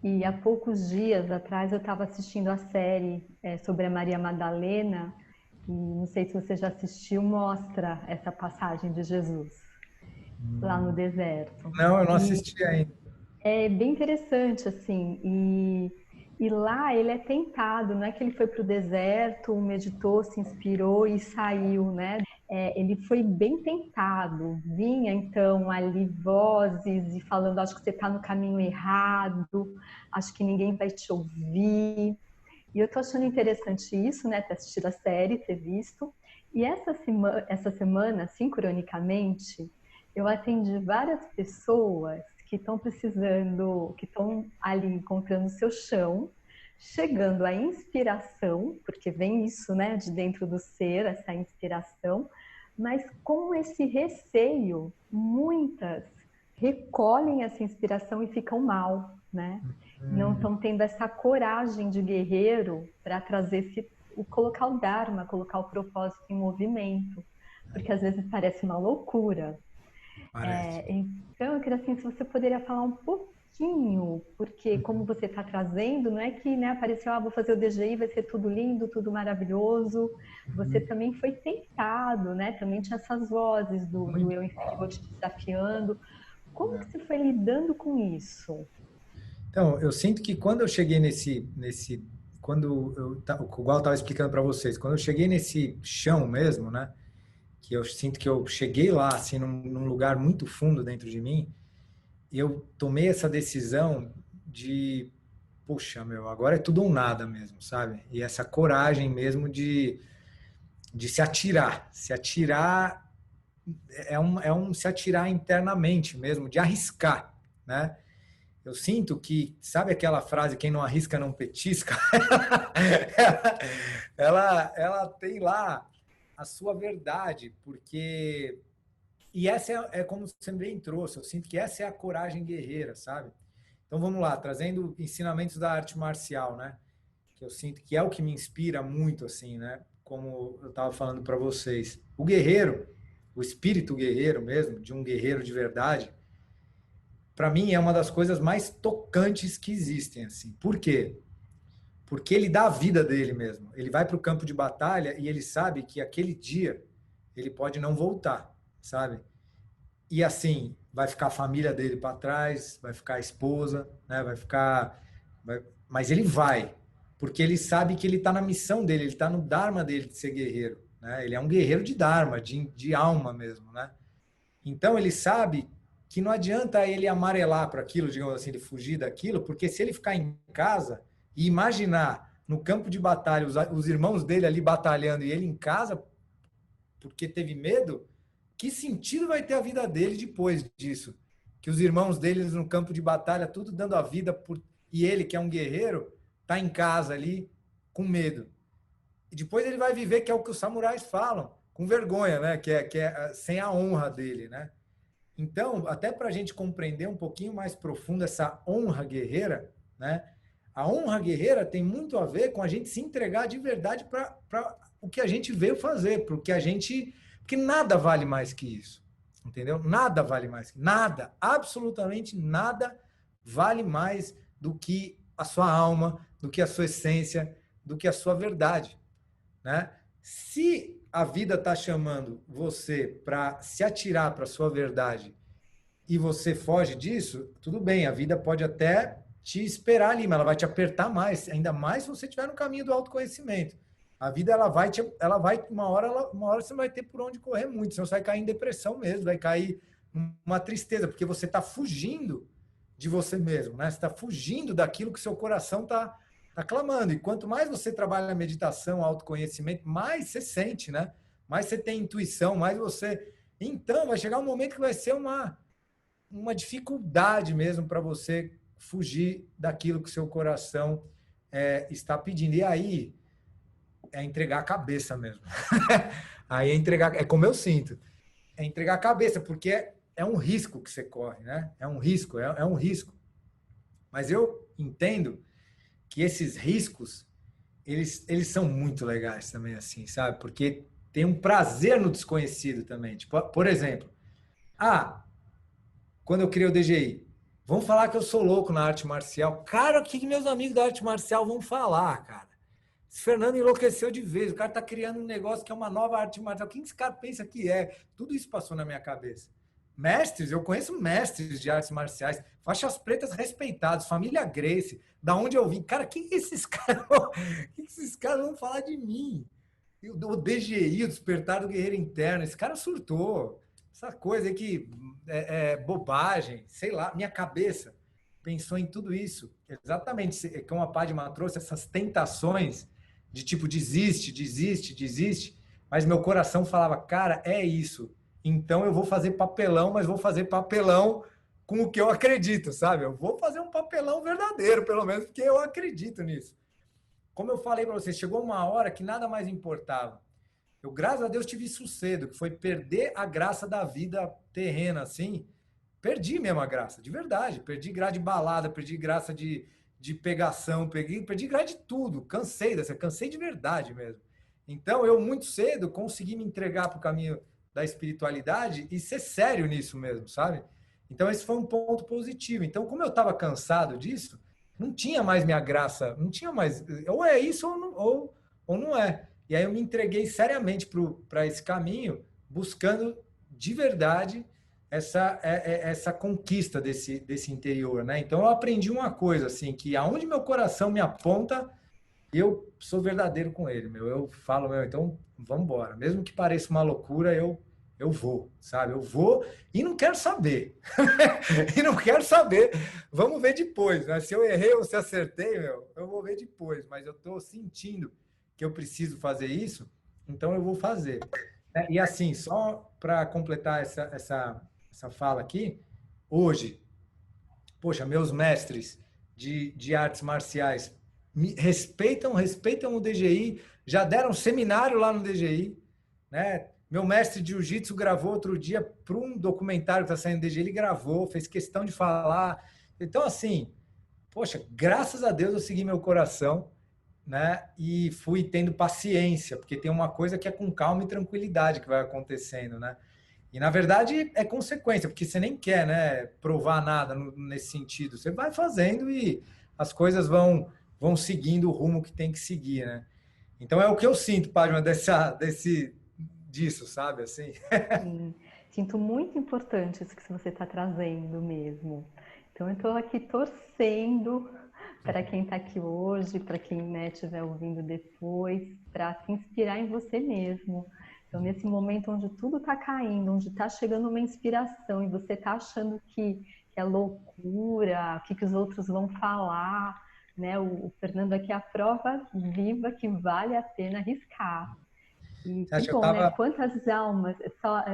E há poucos dias atrás eu estava assistindo a série sobre a Maria Madalena, e não sei se você já assistiu, mostra essa passagem de Jesus lá no deserto. Não, eu não E assisti ainda. é bem interessante, assim, e lá ele é tentado, não é que ele foi para o deserto, meditou, se inspirou e saiu, né? Ele foi bem tentado, vinha então ali vozes e falando, acho que você está no caminho errado, acho que ninguém vai te ouvir. E eu tô achando interessante isso, né, ter assistido a série, ter visto. E essa semana, sincronicamente, eu atendi várias pessoas que estão precisando, que estão ali encontrando seu chão, chegando à inspiração, porque vem isso, né, de dentro do ser, essa inspiração, mas com esse receio, muitas recolhem essa inspiração e ficam mal, né? Não estão tendo essa coragem de guerreiro para trazer colocar o Dharma, colocar o propósito em movimento, porque às vezes parece uma loucura. Parece. Então eu queria assim, se você poderia falar um pouquinho, porque como você está trazendo, não é que, né, apareceu, vou fazer o DGI, vai ser tudo lindo, tudo maravilhoso. Você também foi tentado, né? Também tinha essas vozes do eu inferior te desafiando. Como que você foi lidando com isso? Então, eu sinto que quando eu cheguei quando o Igual eu estava explicando para vocês, quando eu cheguei nesse chão mesmo, né? Que eu sinto que eu cheguei lá, assim, num lugar muito fundo dentro de mim, eu tomei essa decisão de, puxa, meu, agora é tudo ou nada mesmo, sabe? E essa coragem mesmo de se atirar é um se atirar internamente mesmo, de arriscar, né? Eu sinto que, sabe aquela frase, quem não arrisca não petisca? ela tem lá a sua verdade, porque... E essa é como você bem trouxe, eu sinto que essa é a coragem guerreira, sabe? Então vamos lá, trazendo ensinamentos da arte marcial, né? Que eu sinto que é o que me inspira muito, assim, né? Como eu estava falando para vocês. O guerreiro, o espírito guerreiro mesmo, de um guerreiro de verdade, para mim é uma das coisas mais tocantes que existem, assim. Por quê? Porque ele dá a vida dele mesmo. Ele vai para o campo de batalha e ele sabe que aquele dia ele pode não voltar, sabe? E assim, vai ficar a família dele para trás, vai ficar a esposa, né? Mas ele vai, porque ele sabe que ele está na missão dele, ele está no Dharma dele de ser guerreiro, né? Ele é um guerreiro de Dharma, de alma mesmo, né? Então ele sabe que não adianta ele amarelar para aquilo, digamos assim, ele fugir daquilo, porque se ele ficar em casa e imaginar no campo de batalha os irmãos dele ali batalhando e ele em casa porque teve medo, que sentido vai ter a vida dele depois disso? Que os irmãos deles no campo de batalha, tudo dando a vida e ele, que é um guerreiro, tá em casa ali com medo. E depois ele vai viver, que é o que os samurais falam, com vergonha, né? Que é sem a honra dele, né? Então, até para a gente compreender um pouquinho mais profundo essa honra guerreira, né? A honra guerreira tem muito a ver com a gente se entregar de verdade para o que a gente veio fazer, para o que a gente... Porque nada vale mais que isso, entendeu? Nada vale mais. Nada, absolutamente nada vale mais do que a sua alma, do que a sua essência, do que a sua verdade, né? Se a vida está chamando você para se atirar para a sua verdade e você foge disso, tudo bem, a vida pode até te esperar ali, mas ela vai te apertar mais, ainda mais se você estiver no caminho do autoconhecimento. A vida ela vai uma hora você vai ter por onde correr muito, senão você vai cair em depressão mesmo, vai cair numa tristeza, porque você está fugindo de você mesmo, né? Você está fugindo daquilo que seu coração está tá clamando. E quanto mais você trabalha na meditação, autoconhecimento, mais você sente, né? Mais você tem intuição, mais você... Então, vai chegar um momento que vai ser uma dificuldade mesmo para você fugir daquilo que o seu coração está pedindo. E aí, é entregar a cabeça mesmo. Aí é entregar... É como eu sinto. É entregar a cabeça, porque é um risco que você corre, né? É um risco, é um risco. Mas eu entendo que esses riscos, eles são muito legais também, assim, sabe? Porque tem um prazer no desconhecido também. Tipo, por exemplo, quando eu criei o DGI, vão falar que eu sou louco na arte marcial. Cara, o que meus amigos da arte marcial vão falar, cara? Esse Fernando enlouqueceu de vez. O cara tá criando um negócio que é uma nova arte marcial. Quem esse cara pensa que é? Tudo isso passou na minha cabeça. Mestres, eu conheço mestres de artes marciais, faixas pretas respeitados, família Gracie, da onde eu vim. Cara, que esses caras vão falar de mim? O DGI, o Despertar do Guerreiro Interno, esse cara surtou. Essa coisa aí que é bobagem, sei lá, minha cabeça pensou em tudo isso. Exatamente, como a Padma trouxe essas tentações de tipo, desiste, mas meu coração falava, cara, é isso. Então eu vou fazer papelão, mas vou fazer papelão com o que eu acredito, sabe? Eu vou fazer um papelão verdadeiro, pelo menos, porque eu acredito nisso. Como eu falei para vocês, chegou uma hora que nada mais importava. Eu, graças a Deus, tive isso cedo, que foi perder a graça da vida terrena, assim. Perdi mesmo a graça, de verdade. Perdi graça de balada, perdi graça de pegação, perdi graça de tudo. Cansei de verdade mesmo. Então, eu muito cedo consegui me entregar para o caminho da espiritualidade e ser sério nisso mesmo, sabe? Então, esse foi um ponto positivo. Então, como eu estava cansado disso, não tinha mais minha graça, não tinha mais... Ou é isso ou não é. E aí eu me entreguei seriamente para esse caminho, buscando de verdade essa conquista desse interior, né? Então eu aprendi uma coisa, assim, que aonde meu coração me aponta, eu sou verdadeiro com ele, meu. Eu falo, meu, então vamos embora. Mesmo que pareça uma loucura, eu vou, sabe? Eu vou e não quero saber. E não quero saber. Vamos ver depois, né? Se eu errei ou se acertei, meu, eu vou ver depois. Mas eu estou sentindo que eu preciso fazer isso, então eu vou fazer. E assim, só para completar essa fala aqui, hoje, poxa, meus mestres de artes marciais respeitam o DGI, já deram seminário lá no DGI, né? Meu mestre de jiu-jitsu gravou outro dia para um documentário que está saindo no DGI, ele gravou, fez questão de falar. Então, assim, poxa, graças a Deus eu segui meu coração, né? E fui tendo paciência, porque tem uma coisa que é com calma e tranquilidade que vai acontecendo, né? E, na verdade, é consequência, porque você nem quer, né, provar nada nesse sentido. Você vai fazendo e as coisas vão seguindo o rumo que tem que seguir, né? Então, é o que eu sinto, Padma, disso, sabe? Assim. Sim. Sinto muito importante isso que você está trazendo mesmo. Então, eu estou aqui torcendo para quem está aqui hoje, para quem estiver ouvindo depois, para se inspirar em você mesmo. Então, nesse momento onde tudo está caindo, onde está chegando uma inspiração e você está achando que é loucura, o que os outros vão falar, né? O Fernando aqui é a prova viva que vale a pena arriscar. E que bom, né? Quantas almas,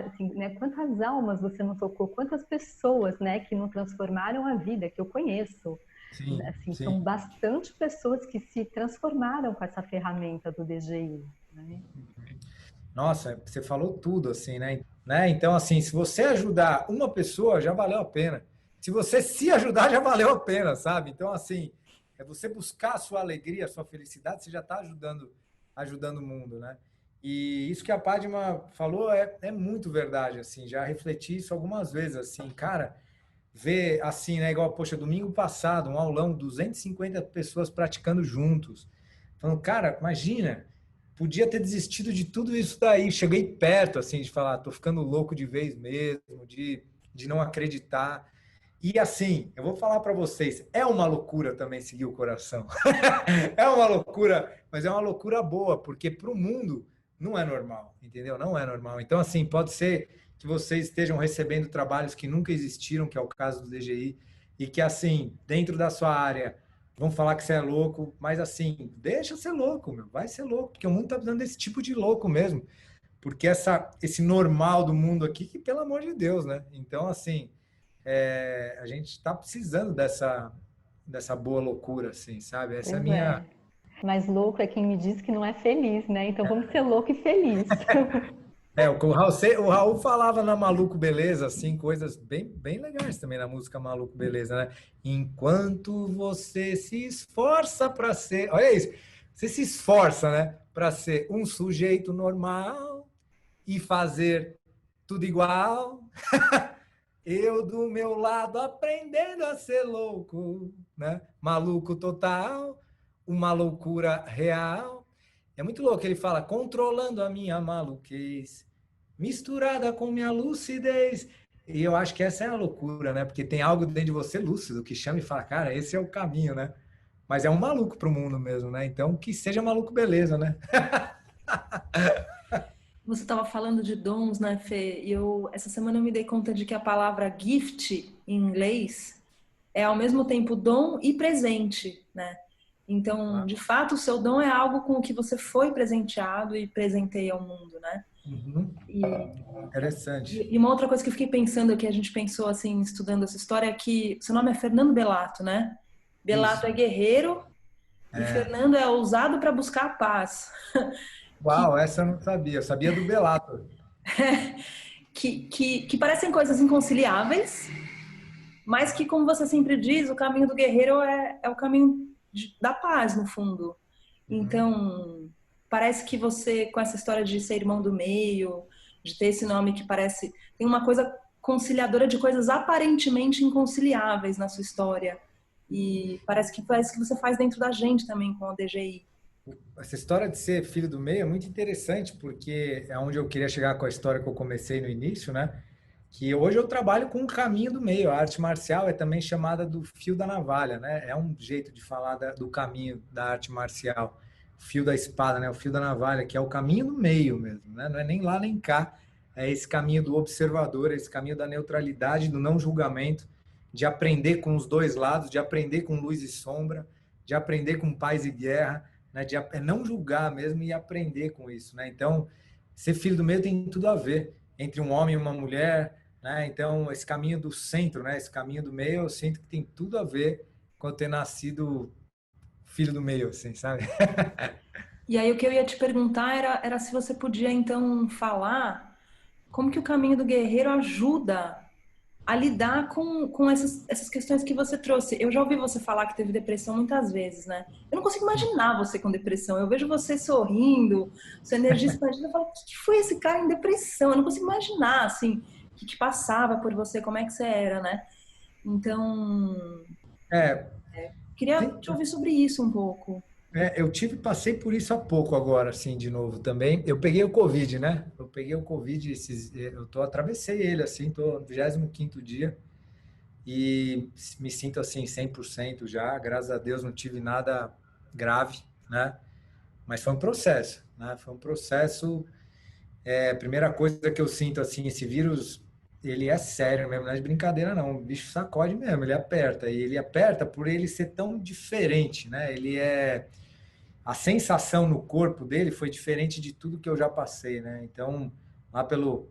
assim, né? Quantas almas você não tocou, quantas pessoas, né, que não transformaram a vida, que eu conheço. Sim, assim, sim. São bastante pessoas que se transformaram com essa ferramenta do DGI, né? Nossa, você falou tudo, assim, né? Então, assim, se você ajudar uma pessoa, já valeu a pena. Se você se ajudar, já valeu a pena, sabe? Então, assim, é você buscar a sua alegria, a sua felicidade, você já está ajudando o mundo, né? E isso que a Padma falou é muito verdade, assim, já refleti isso algumas vezes, assim, cara, ver assim, né, igual, poxa, domingo passado, um aulão, 250 pessoas praticando juntos. Falando, cara, imagina, podia ter desistido de tudo isso daí, cheguei perto, assim, de falar, tô ficando louco de vez mesmo, de não acreditar. E assim, eu vou falar para vocês, é uma loucura também seguir o coração. É uma loucura, mas é uma loucura boa, porque para o mundo não é normal, entendeu? Não é normal. Então, assim, pode ser que vocês estejam recebendo trabalhos que nunca existiram, que é o caso do DGI, e que, assim, dentro da sua área, vão falar que você é louco, mas assim, deixa ser louco, meu, vai ser louco, porque o mundo tá precisando desse tipo de louco mesmo. Porque esse normal do mundo aqui, que pelo amor de Deus, né? Então, assim, a gente está precisando dessa boa loucura, assim, sabe? Essa é a Pois minha... é. Mas louco é quem me diz que não é feliz, né? Então vamos ser louco e feliz. O Raul falava na Maluco Beleza, assim, coisas bem legais também na música Maluco Beleza, né? Enquanto você se esforça para ser... Olha isso! Você se esforça, né? Para ser um sujeito normal e fazer tudo igual. Eu do meu lado aprendendo a ser louco, né? Maluco total, uma loucura real. É muito louco, ele fala, controlando a minha maluquez, misturada com minha lucidez. E eu acho que essa é a loucura, né? Porque tem algo dentro de você lúcido que chama e fala, cara, esse é o caminho, né? Mas é um maluco pro mundo mesmo, né? Então, que seja maluco beleza, né? Você estava falando de dons, né, Fê? E essa semana eu me dei conta de que a palavra gift em inglês é ao mesmo tempo dom e presente, né? Então, de fato, o seu dom é algo com o que você foi presenteado e presenteia ao mundo, né? Uhum. E, Interessante. e uma outra coisa que eu fiquei pensando, que a gente pensou assim, estudando essa história, é que seu nome é Fernando Bellato, né? Bellato Isso. é guerreiro e Fernando é ousado para buscar a paz. Uau, essa eu não sabia. Eu sabia do Bellator. Que parecem coisas inconciliáveis, mas que, como você sempre diz, o caminho do guerreiro é o caminho da paz, no fundo. Uhum. Então, parece que você, com essa história de ser irmão do meio, de ter esse nome que parece... Tem uma coisa conciliadora de coisas aparentemente inconciliáveis na sua história. E parece que você faz dentro da gente também com o DGI. Essa história de ser filho do meio é muito interessante, porque é onde eu queria chegar com a história que eu comecei no início, né? Que hoje eu trabalho com o caminho do meio. A arte marcial é também chamada do fio da navalha, né? É um jeito de falar do caminho da arte marcial. O fio da espada, né? O fio da navalha, que é o caminho do meio mesmo, né? Não é nem lá nem cá. É esse caminho do observador, esse caminho da neutralidade, do não julgamento, de aprender com os dois lados, de aprender com luz e sombra, de aprender com paz e guerra, né? De não julgar mesmo e aprender com isso, né? Então, ser filho do meio tem tudo a ver entre um homem e uma mulher, né? Então, esse caminho do centro, né? Esse caminho do meio, eu sinto que tem tudo a ver com eu ter nascido filho do meio, assim, sabe? E aí o que eu ia te perguntar era se você podia então falar como que o caminho do guerreiro ajuda a lidar com essas questões que você trouxe. Eu já ouvi você falar que teve depressão muitas vezes, né? Eu não consigo imaginar você com depressão. Eu vejo você sorrindo, sua energia expandida. Eu falo, o que foi esse cara em depressão? Eu não consigo imaginar, assim, o que passava por você, como é que você era, né? Então, É, queria tem, te ouvir sobre isso um pouco. passei por isso há pouco agora, assim, de novo também. Eu peguei o Covid, né? Eu peguei o Covid, atravessei ele, assim, tô no 25º dia e me sinto, assim, 100% já. Graças a Deus não tive nada grave, né? Mas foi um processo, né? Foi um processo. A primeira coisa que eu sinto, assim, esse vírus, ele é sério mesmo, não é de brincadeira, não. O bicho sacode mesmo, ele aperta. E ele aperta por ele ser tão diferente, né? A sensação no corpo dele foi diferente de tudo que eu já passei, né? Então, lá pelo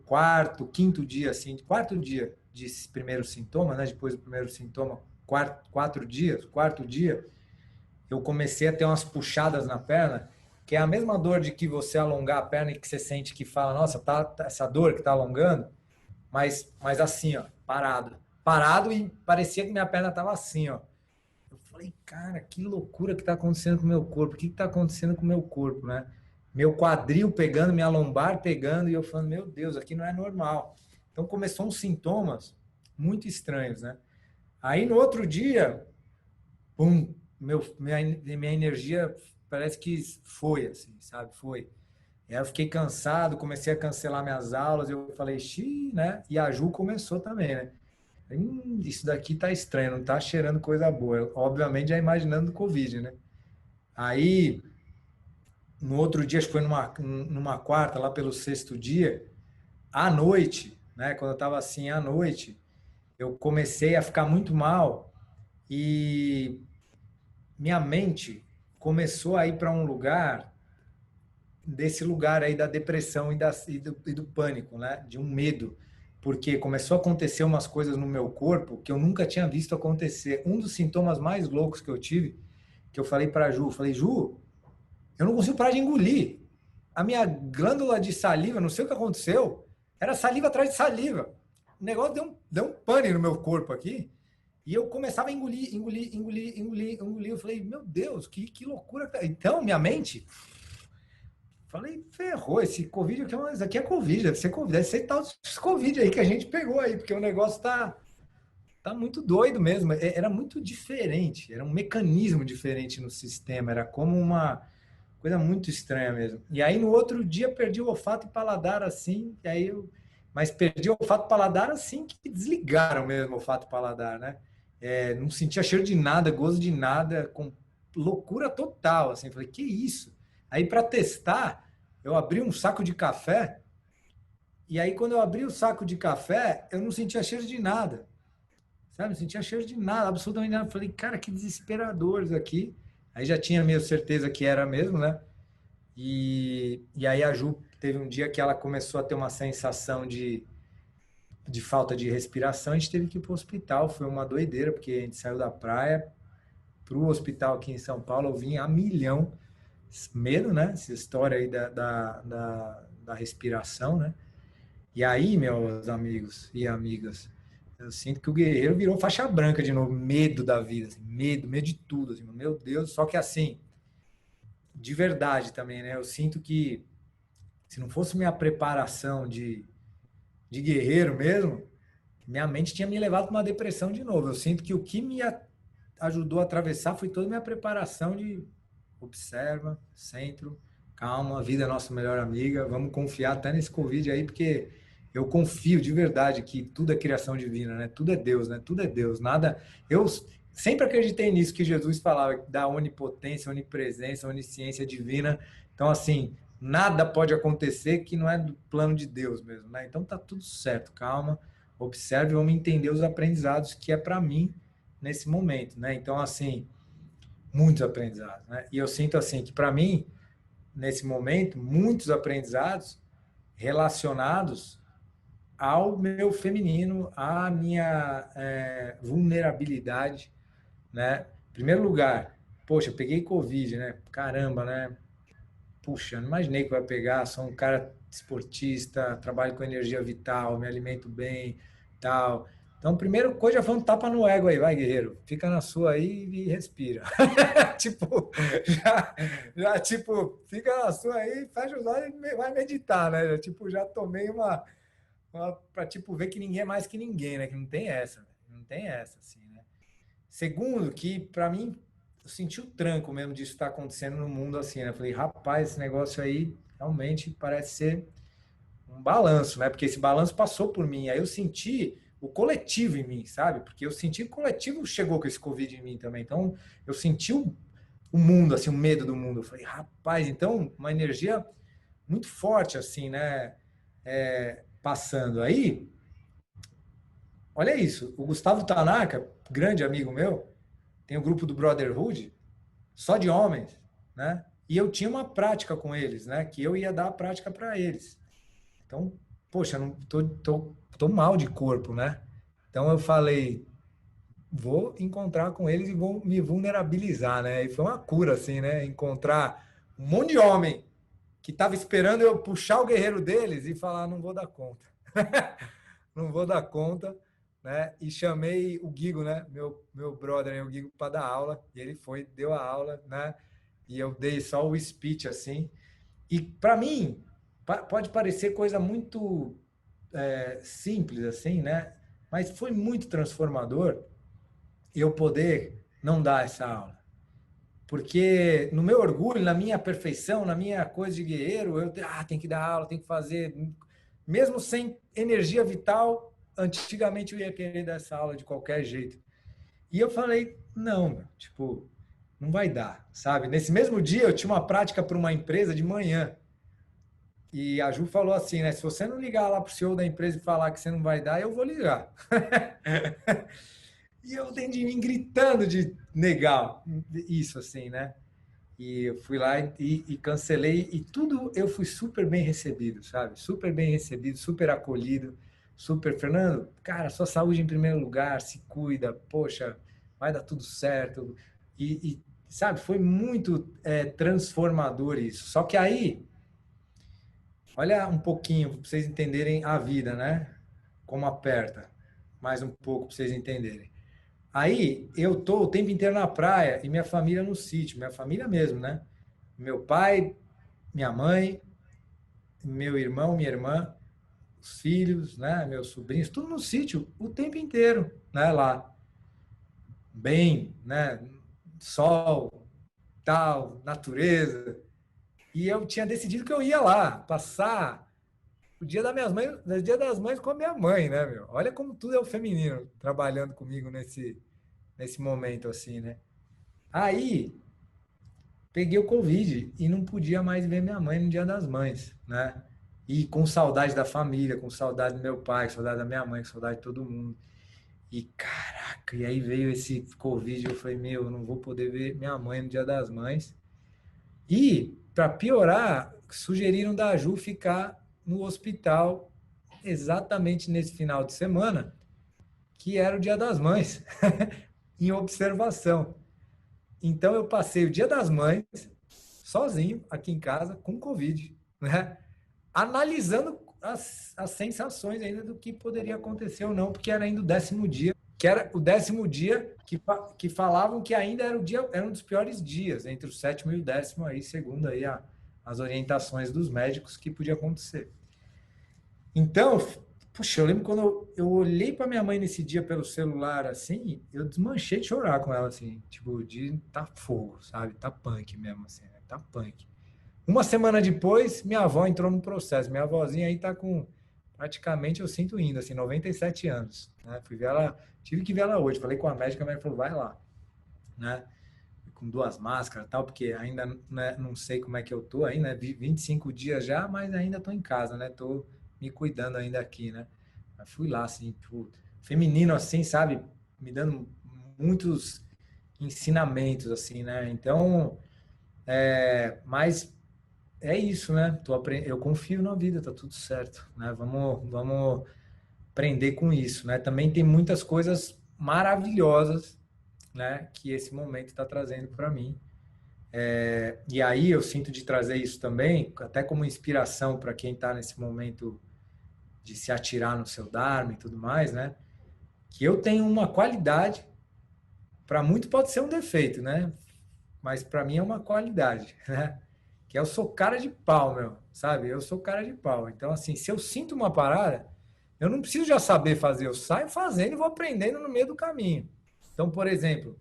quinto dia, assim, quarto dia de primeiro sintoma, né? Depois do primeiro sintoma, quarto dia, eu comecei a ter umas puxadas na perna, que é a mesma dor de que você alongar a perna e que você sente que fala, nossa, tá essa dor que tá alongando, mas assim, ó, parado e parecia que minha perna tava assim, ó. Eu falei, cara, que loucura que tá acontecendo com o meu corpo, o que tá acontecendo com o meu corpo, né? Meu quadril pegando, minha lombar pegando, e eu falando, meu Deus, aqui não é normal. Então começou uns sintomas muito estranhos, né? Aí no outro dia, pum, minha energia parece que foi, assim, sabe? Foi. E aí eu fiquei cansado, comecei a cancelar minhas aulas, eu falei, xiii, né? E a Ju começou também, né? Isso daqui tá estranho, não tá cheirando coisa boa. Eu, obviamente, já imaginando o Covid, né? Aí, no outro dia, acho que foi numa quarta, lá pelo sexto dia, à noite, né? Quando eu tava assim, à noite, eu comecei a ficar muito mal e minha mente começou a ir para um lugar, desse lugar aí da depressão e do pânico, né? De um medo, porque começou a acontecer umas coisas no meu corpo que eu nunca tinha visto acontecer. Um dos sintomas mais loucos que eu tive, que eu falei para a Ju, falei, Ju, eu não consigo parar de engolir. A minha glândula de saliva, não sei o que aconteceu, era saliva atrás de saliva. O negócio deu um pane no meu corpo aqui. E eu começava a engolir. Eu falei, meu Deus, que loucura. Então, minha mente... Falei, ferrou, esse Covid aqui, isso aqui é Covid, deve ser tal Covid aí que a gente pegou aí, porque o negócio tá muito doido mesmo. Era muito diferente, era um mecanismo diferente no sistema, era como uma coisa muito estranha mesmo. E aí no outro dia perdi o olfato e paladar assim, mas perdi o olfato e paladar assim que desligaram mesmo o olfato e paladar, né? Não sentia cheiro de nada, gosto de nada, com loucura total, assim. Falei, que isso? Aí para testar, eu abri um saco de café e aí quando eu abri o saco de café, eu não sentia cheiro de nada. Sabe? Não sentia cheiro de nada, absolutamente nada. Falei, cara, que desesperador isso aqui. Aí já tinha meio certeza que era mesmo, né? E aí a Ju teve um dia que ela começou a ter uma sensação de falta de respiração, a gente teve que ir para o hospital. Foi uma doideira, porque a gente saiu da praia para o hospital aqui em São Paulo, eu vim a milhão. Medo, né? Essa história aí da respiração, né? E aí, meus amigos e amigas, eu sinto que o guerreiro virou faixa branca de novo, medo da vida, assim, medo de tudo, assim, meu Deus, só que assim, de verdade também, né? Eu sinto que se não fosse minha preparação de guerreiro mesmo, minha mente tinha me levado para uma depressão de novo. Eu sinto que o que me ajudou a atravessar foi toda a minha preparação de observa, centro, calma, a vida é nossa melhor amiga, vamos confiar até nesse Covid aí, porque eu confio de verdade que tudo é criação divina, né? Tudo é Deus, né? Tudo é Deus, nada... Eu sempre acreditei nisso que Jesus falava, da onipotência, onipresença, onisciência divina. Então, assim, nada pode acontecer que não é do plano de Deus mesmo, né? Então tá tudo certo, calma, observe, vamos entender os aprendizados que é para mim nesse momento, né? Então, assim, muitos aprendizados, né? E eu sinto assim que para mim nesse momento muitos aprendizados relacionados ao meu feminino, à minha vulnerabilidade, né? Em primeiro lugar, poxa, eu peguei Covid, né? Caramba, né? Puxa, não imaginei que vai pegar. Sou um cara esportista, trabalho com energia vital, me alimento bem, tal. Então, primeiro coisa, já foi um tapa no ego aí, vai, guerreiro. Fica na sua aí e respira. Tipo, tipo, fica na sua aí, fecha os olhos e vai meditar, né? Tipo, já tomei uma para tipo, ver que ninguém é mais que ninguém, né? Que não tem essa, não tem essa, assim, né? Segundo, que para mim, eu senti o tranco mesmo disso estar acontecendo no mundo, assim, né? Eu falei, rapaz, esse negócio aí realmente parece ser um balanço, né? Porque esse balanço passou por mim. Aí eu senti o coletivo em mim, sabe? Porque eu senti que o coletivo chegou com esse Covid em mim também. Então, eu senti o mundo, assim, o medo do mundo. Eu falei, rapaz, então, uma energia muito forte, assim, né? Passando aí. Olha isso, o Gustavo Tanaka, grande amigo meu, tem o grupo do Brotherhood, só de homens, né? E eu tinha uma prática com eles, né? Que eu ia dar a prática para eles. Então, poxa, não tô mal de corpo, né? Então eu falei, vou encontrar com eles e vou me vulnerabilizar, né? E foi uma cura, assim, né? Encontrar um monte de homem que estava esperando eu puxar o guerreiro deles e falar, não vou dar conta. Não vou dar conta, né? E chamei o Guigo, né? Meu brother, né? O Guigo, para dar aula. E ele foi, deu a aula, né? E eu dei só o speech, assim. E para mim, pode parecer coisa muito simples, assim, né? Mas foi muito transformador eu poder não dar essa aula. Porque no meu orgulho, na minha perfeição, na minha coisa de guerreiro, eu tenho que dar aula, tenho que fazer. Mesmo sem energia vital, antigamente eu ia querer dar essa aula de qualquer jeito. E eu falei, não, tipo, não vai dar, sabe? Nesse mesmo dia eu tinha uma prática para uma empresa de manhã. E a Ju falou assim, né? Se você não ligar lá pro CEO da empresa e falar que você não vai dar, eu vou ligar. E eu dentro de mim gritando de negar isso, assim, né? E eu fui lá e cancelei, e tudo eu fui super bem recebido, sabe? Super bem recebido, super acolhido, super, Fernando, cara, sua saúde em primeiro lugar, se cuida, poxa, vai dar tudo certo. Sabe, foi muito transformador isso. Só que aí, olha um pouquinho para vocês entenderem a vida, né? Como aperta. Mais um pouco para vocês entenderem. Aí eu tô o tempo inteiro na praia e minha família no sítio, minha família mesmo, né? Meu pai, minha mãe, meu irmão, minha irmã, os filhos, né? Meus sobrinhos, tudo no sítio o tempo inteiro, né? Lá, bem, né? Sol, tal, natureza. E eu tinha decidido que eu ia lá passar o dia das minhas mães, o dia das mães com a minha mãe, né, meu? Olha como tudo é o feminino trabalhando comigo nesse momento assim, né? Aí peguei o Covid e não podia mais ver minha mãe no Dia das Mães, né? E com saudade da família, com saudade do meu pai, com saudade da minha mãe, com saudade de todo mundo. E caraca, e aí veio esse Covid, eu falei, meu, eu não vou poder ver minha mãe no Dia das Mães. E, para piorar, sugeriram da Ju ficar no hospital exatamente nesse final de semana, que era o Dia das Mães, em observação. Então eu passei o Dia das Mães sozinho aqui em casa com Covid, né? Analisando as sensações ainda do que poderia acontecer ou não, porque era ainda o 10º dia, que era o 10º dia que falavam que ainda era era um dos piores dias, entre o 7º e o 10º, aí, segundo aí as orientações dos médicos que podia acontecer. Então, puxa, eu lembro quando eu olhei para minha mãe nesse dia pelo celular, assim, eu desmanchei de chorar com ela, assim, tipo, de tá fogo, sabe? Tá punk mesmo, assim, né? Tá punk. Uma semana depois, minha avó entrou no processo. Minha avózinha aí tá com, praticamente, eu sinto indo, assim, 97 anos, né? Fui ver ela, tive que ver ela hoje. Falei com a médica, a médica falou, vai lá, né? Com 2 máscaras e tal, porque ainda, né, não sei como é que eu tô aí, né? 25 dias já, mas ainda tô em casa, né? Tô me cuidando ainda aqui, né? Mas fui lá, assim, tipo, feminino, assim, sabe? Me dando muitos ensinamentos, assim, né? Então, mas é isso, né? Eu confio na vida, tá tudo certo, né? Vamos aprender com isso, né? Também tem muitas coisas maravilhosas, né? Que esse momento está trazendo para mim. E aí eu sinto de trazer isso também, até como inspiração para quem está nesse momento de se atirar no seu Dharma e tudo mais, né? Que eu tenho uma qualidade, para muito pode ser um defeito, né? Mas para mim é uma qualidade, né? Que eu sou cara de pau, meu, sabe? Eu sou cara de pau. Então, assim, se eu sinto uma parada, eu não preciso já saber fazer, eu saio fazendo e vou aprendendo no meio do caminho. Então, por exemplo,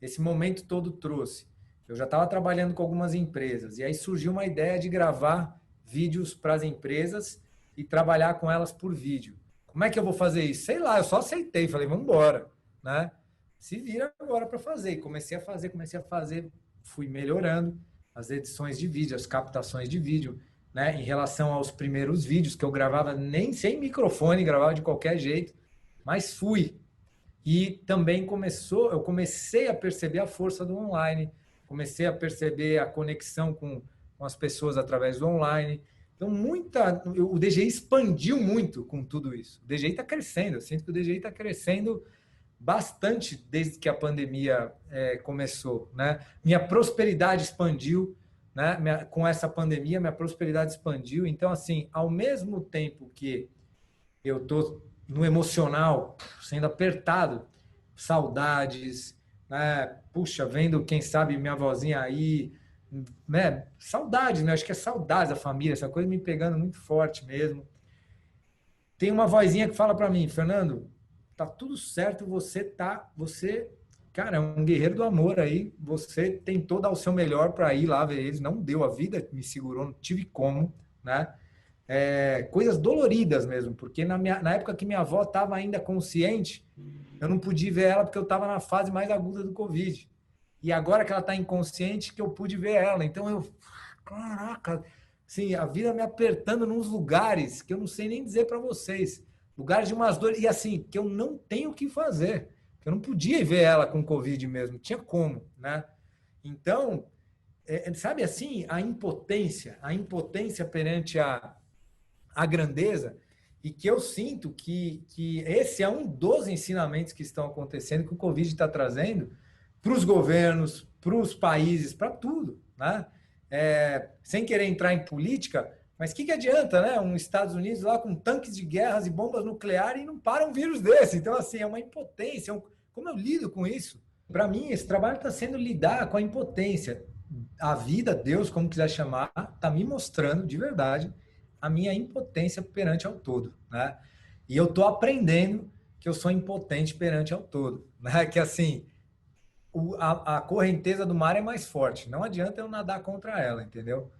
esse momento todo trouxe. Eu já estava trabalhando com algumas empresas e aí surgiu uma ideia de gravar vídeos para as empresas e trabalhar com elas por vídeo. Como é que eu vou fazer isso? Sei lá, eu só aceitei, falei, vamos embora, né? Se vira agora para fazer. E comecei a fazer, fui melhorando as edições de vídeo, as captações de vídeo, né? Em relação aos primeiros vídeos que eu gravava nem sem microfone, gravava de qualquer jeito, mas fui. E também eu comecei a perceber a força do online, comecei a perceber a conexão com as pessoas através do online. Então, o DGI expandiu muito com tudo isso. O DGI está crescendo, eu sinto que o DGI está crescendo bastante desde que a pandemia começou, né? Minha prosperidade expandiu, né? Com essa pandemia, minha prosperidade expandiu. Então, assim, ao mesmo tempo que eu tô no emocional sendo apertado, saudades, né? Puxa, vendo quem sabe minha vozinha aí, né? Saudades, né? Acho que é saudades da família, essa coisa me pegando muito forte mesmo. Tem uma vozinha que fala para mim, Fernando, tá tudo certo, você, cara, é um guerreiro do amor aí, você tentou dar o seu melhor para ir lá ver eles, não deu, a vida me segurou, não tive como, né? Coisas doloridas mesmo, porque na época que minha avó estava ainda consciente, eu não pude ver ela porque eu estava na fase mais aguda do Covid. E agora que ela está inconsciente, que eu pude ver ela. Então caraca, assim, a vida me apertando nos lugares que eu não sei nem dizer para vocês. Lugares de umas dores, e assim, que eu não tenho o que fazer. Eu não podia ver ela com Covid mesmo, não tinha como, né? Então, sabe assim, a impotência perante a grandeza, e que eu sinto que esse é um dos ensinamentos que estão acontecendo, que o Covid está trazendo para os governos, para os países, para tudo, né? Sem querer entrar em política, mas o que adianta, né? Um Estados Unidos lá com tanques de guerras e bombas nucleares e não para um vírus desse. Então, assim, é uma impotência. Como eu lido com isso? Para mim, esse trabalho está sendo lidar com a impotência. A vida, Deus, como quiser chamar, está me mostrando de verdade a minha impotência perante ao todo, né? E eu estou aprendendo que eu sou impotente perante ao todo, né? Que assim, a correnteza do mar é mais forte. Não adianta eu nadar contra ela, entendeu?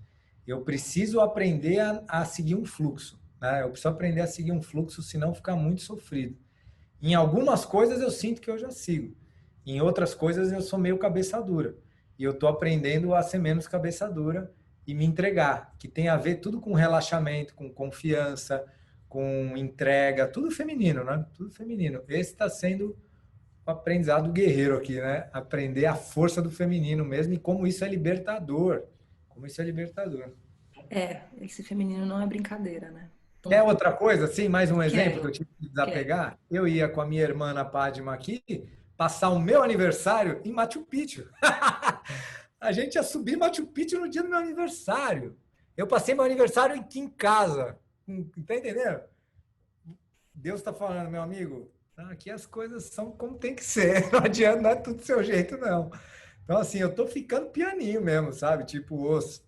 Eu preciso aprender a seguir um fluxo, né? Eu preciso aprender a seguir um fluxo, senão ficar muito sofrido. Em algumas coisas eu sinto que eu já sigo. Em outras coisas eu sou meio cabeça dura. E eu estou aprendendo a ser menos cabeça dura e me entregar, que tem a ver tudo com relaxamento, com confiança, com entrega, tudo feminino, né? Tudo feminino. Esse está sendo o aprendizado guerreiro aqui, né? Aprender a força do feminino mesmo e como isso é libertador. Como isso é libertador. Esse feminino não é brincadeira, né? Quer outra coisa, assim, mais um exemplo Quero, que eu tive que desapegar? Eu ia com a minha irmã na Padma aqui passar o meu aniversário em Machu Picchu. A gente ia subir Machu Picchu no dia do meu aniversário. Eu passei meu aniversário aqui em casa. Tá entendendo? Deus está falando, meu amigo, aqui as coisas são como tem que ser. Não adianta, não é tudo do seu jeito, não. Então, assim, eu tô ficando pianinho mesmo, sabe? Tipo, osso.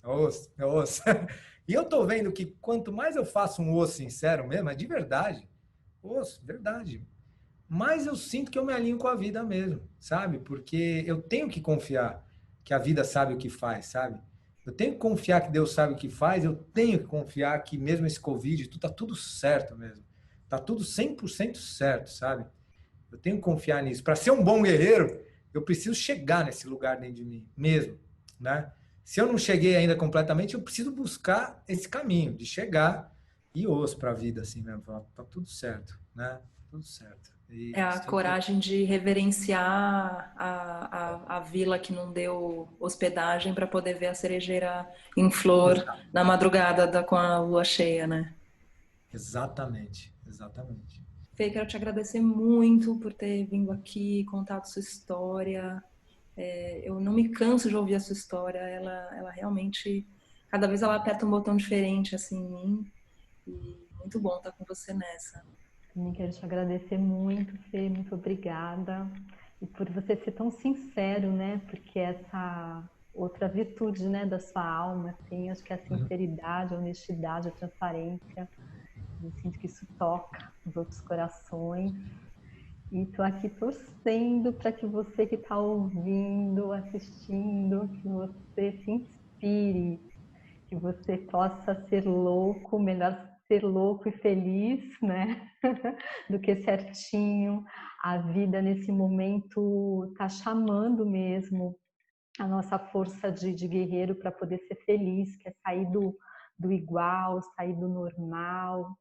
E eu tô vendo que quanto mais eu faço um osso sincero mesmo, é de verdade, osso, verdade, mais eu sinto que eu me alinho com a vida mesmo, sabe? Porque eu tenho que confiar que a vida sabe o que faz, sabe? Eu tenho que confiar que Deus sabe o que faz, eu tenho que confiar que mesmo esse Covid, tá tudo certo mesmo. Tá tudo 100% certo, sabe? Eu tenho que confiar nisso. Para ser um bom guerreiro, eu preciso chegar nesse lugar dentro de mim mesmo, né? Se eu não cheguei ainda completamente, eu preciso buscar esse caminho de chegar e osso para a vida, assim, né? Tá tudo certo, né? Tudo certo. E É a coragem de reverenciar a vila que não deu hospedagem para poder ver a cerejeira em flor na madrugada com a lua cheia, né? Exatamente. Fê, quero te agradecer muito por ter vindo aqui, contado sua história. Eu não me canso de ouvir a sua história. Ela realmente, cada vez ela aperta um botão diferente assim em mim. E muito bom estar com você nessa. Também quero te agradecer muito, Fê, muito obrigada. E por você ser tão sincero, né? Porque essa outra virtude, né, da sua alma, assim, acho que é a sinceridade, a honestidade, a transparência. Eu sinto que isso toca os outros corações. E estou aqui torcendo para que você que está ouvindo, assistindo, que você se inspire, que você possa ser louco, melhor ser louco e feliz, né? Do que certinho. A vida nesse momento está chamando mesmo a nossa força de guerreiro para poder ser feliz, que é sair do igual, sair do normal.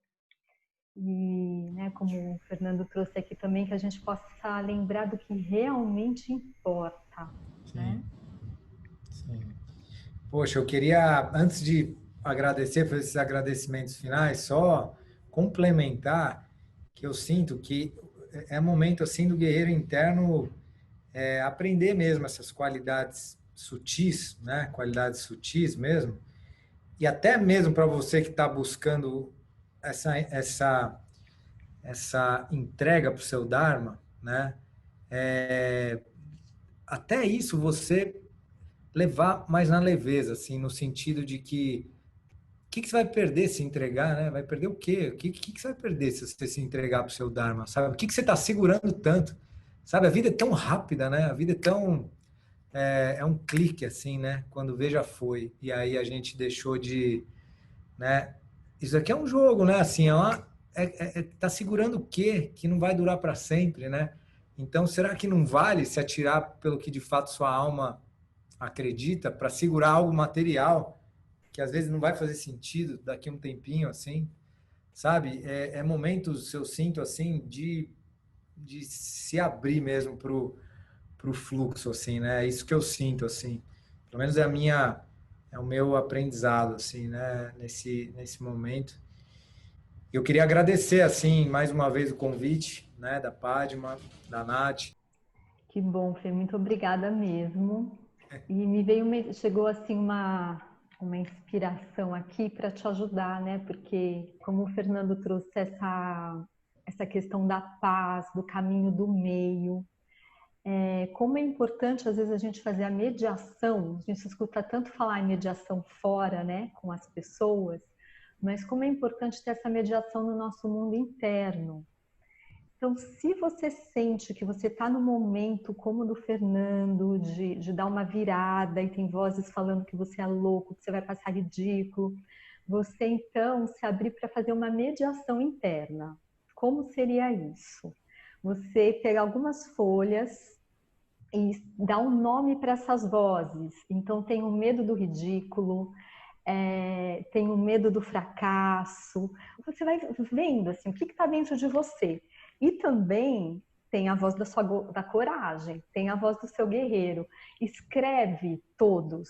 E, né, como o Fernando trouxe aqui também, que a gente possa lembrar do que realmente importa. Sim. Né? Sim. Poxa, eu queria, antes de agradecer, fazer esses agradecimentos finais, só complementar que eu sinto que é momento assim do guerreiro interno aprender mesmo essas qualidades sutis, né? Qualidades sutis mesmo. E até mesmo para você que está buscando essa entrega para o seu Dharma, né? Até isso você levar mais na leveza, assim, no sentido de que o que você vai perder se entregar, né? Vai perder o quê? O que você vai perder se você se entregar para o seu Dharma, sabe? O que você está segurando tanto? Sabe, a vida é tão rápida, né? A vida é tão... É um clique, assim, né? Quando vê, já foi. E aí a gente deixou de... né? Isso aqui é um jogo, né? Assim, tá segurando o quê? Que não vai durar para sempre, né? Então, será que não vale se atirar pelo que de fato sua alma acredita para segurar algo material que às vezes não vai fazer sentido daqui a um tempinho, assim, sabe? Momentos, eu sinto, assim, de de se abrir mesmo pro fluxo, assim, né? É isso que eu sinto, assim. Pelo menos é o meu aprendizado, assim, né? Nesse momento. Eu queria agradecer, assim, mais uma vez o convite, né? Da Padma, da Nath. Que bom, Fê, muito obrigada mesmo. E chegou assim uma inspiração aqui para te ajudar, né? Porque como o Fernando trouxe essa questão da paz, do caminho do meio, como é importante às vezes a gente fazer a mediação. A gente escuta tanto falar em mediação fora, né, com as pessoas, mas como é importante ter essa mediação no nosso mundo interno. Então, se você sente que você está no momento, como o do Fernando, de dar uma virada e tem vozes falando que você é louco, que você vai passar ridículo, você então se abrir para fazer uma mediação interna. Como seria isso? Você pegar algumas folhas e dar um nome para essas vozes. Então, tem o medo do ridículo, tem o medo do fracasso. Você vai vendo assim, o que está dentro de você. E também tem a voz da coragem, tem a voz do seu guerreiro. Escreve todos.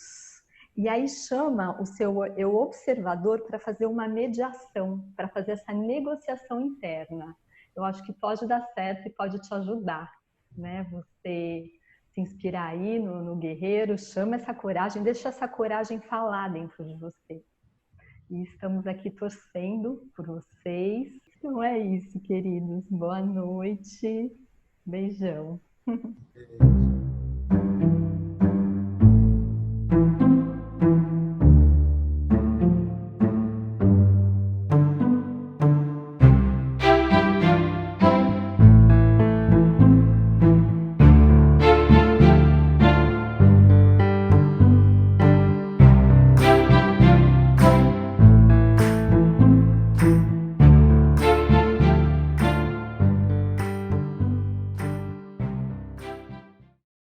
E aí chama o seu eu observador para fazer uma mediação, para fazer essa negociação interna. Eu acho que pode dar certo e pode te ajudar, né? Você se inspirar aí no guerreiro, chama essa coragem, deixa essa coragem falar dentro de você. E estamos aqui torcendo por vocês. Então é isso, queridos. Boa noite. Beijão.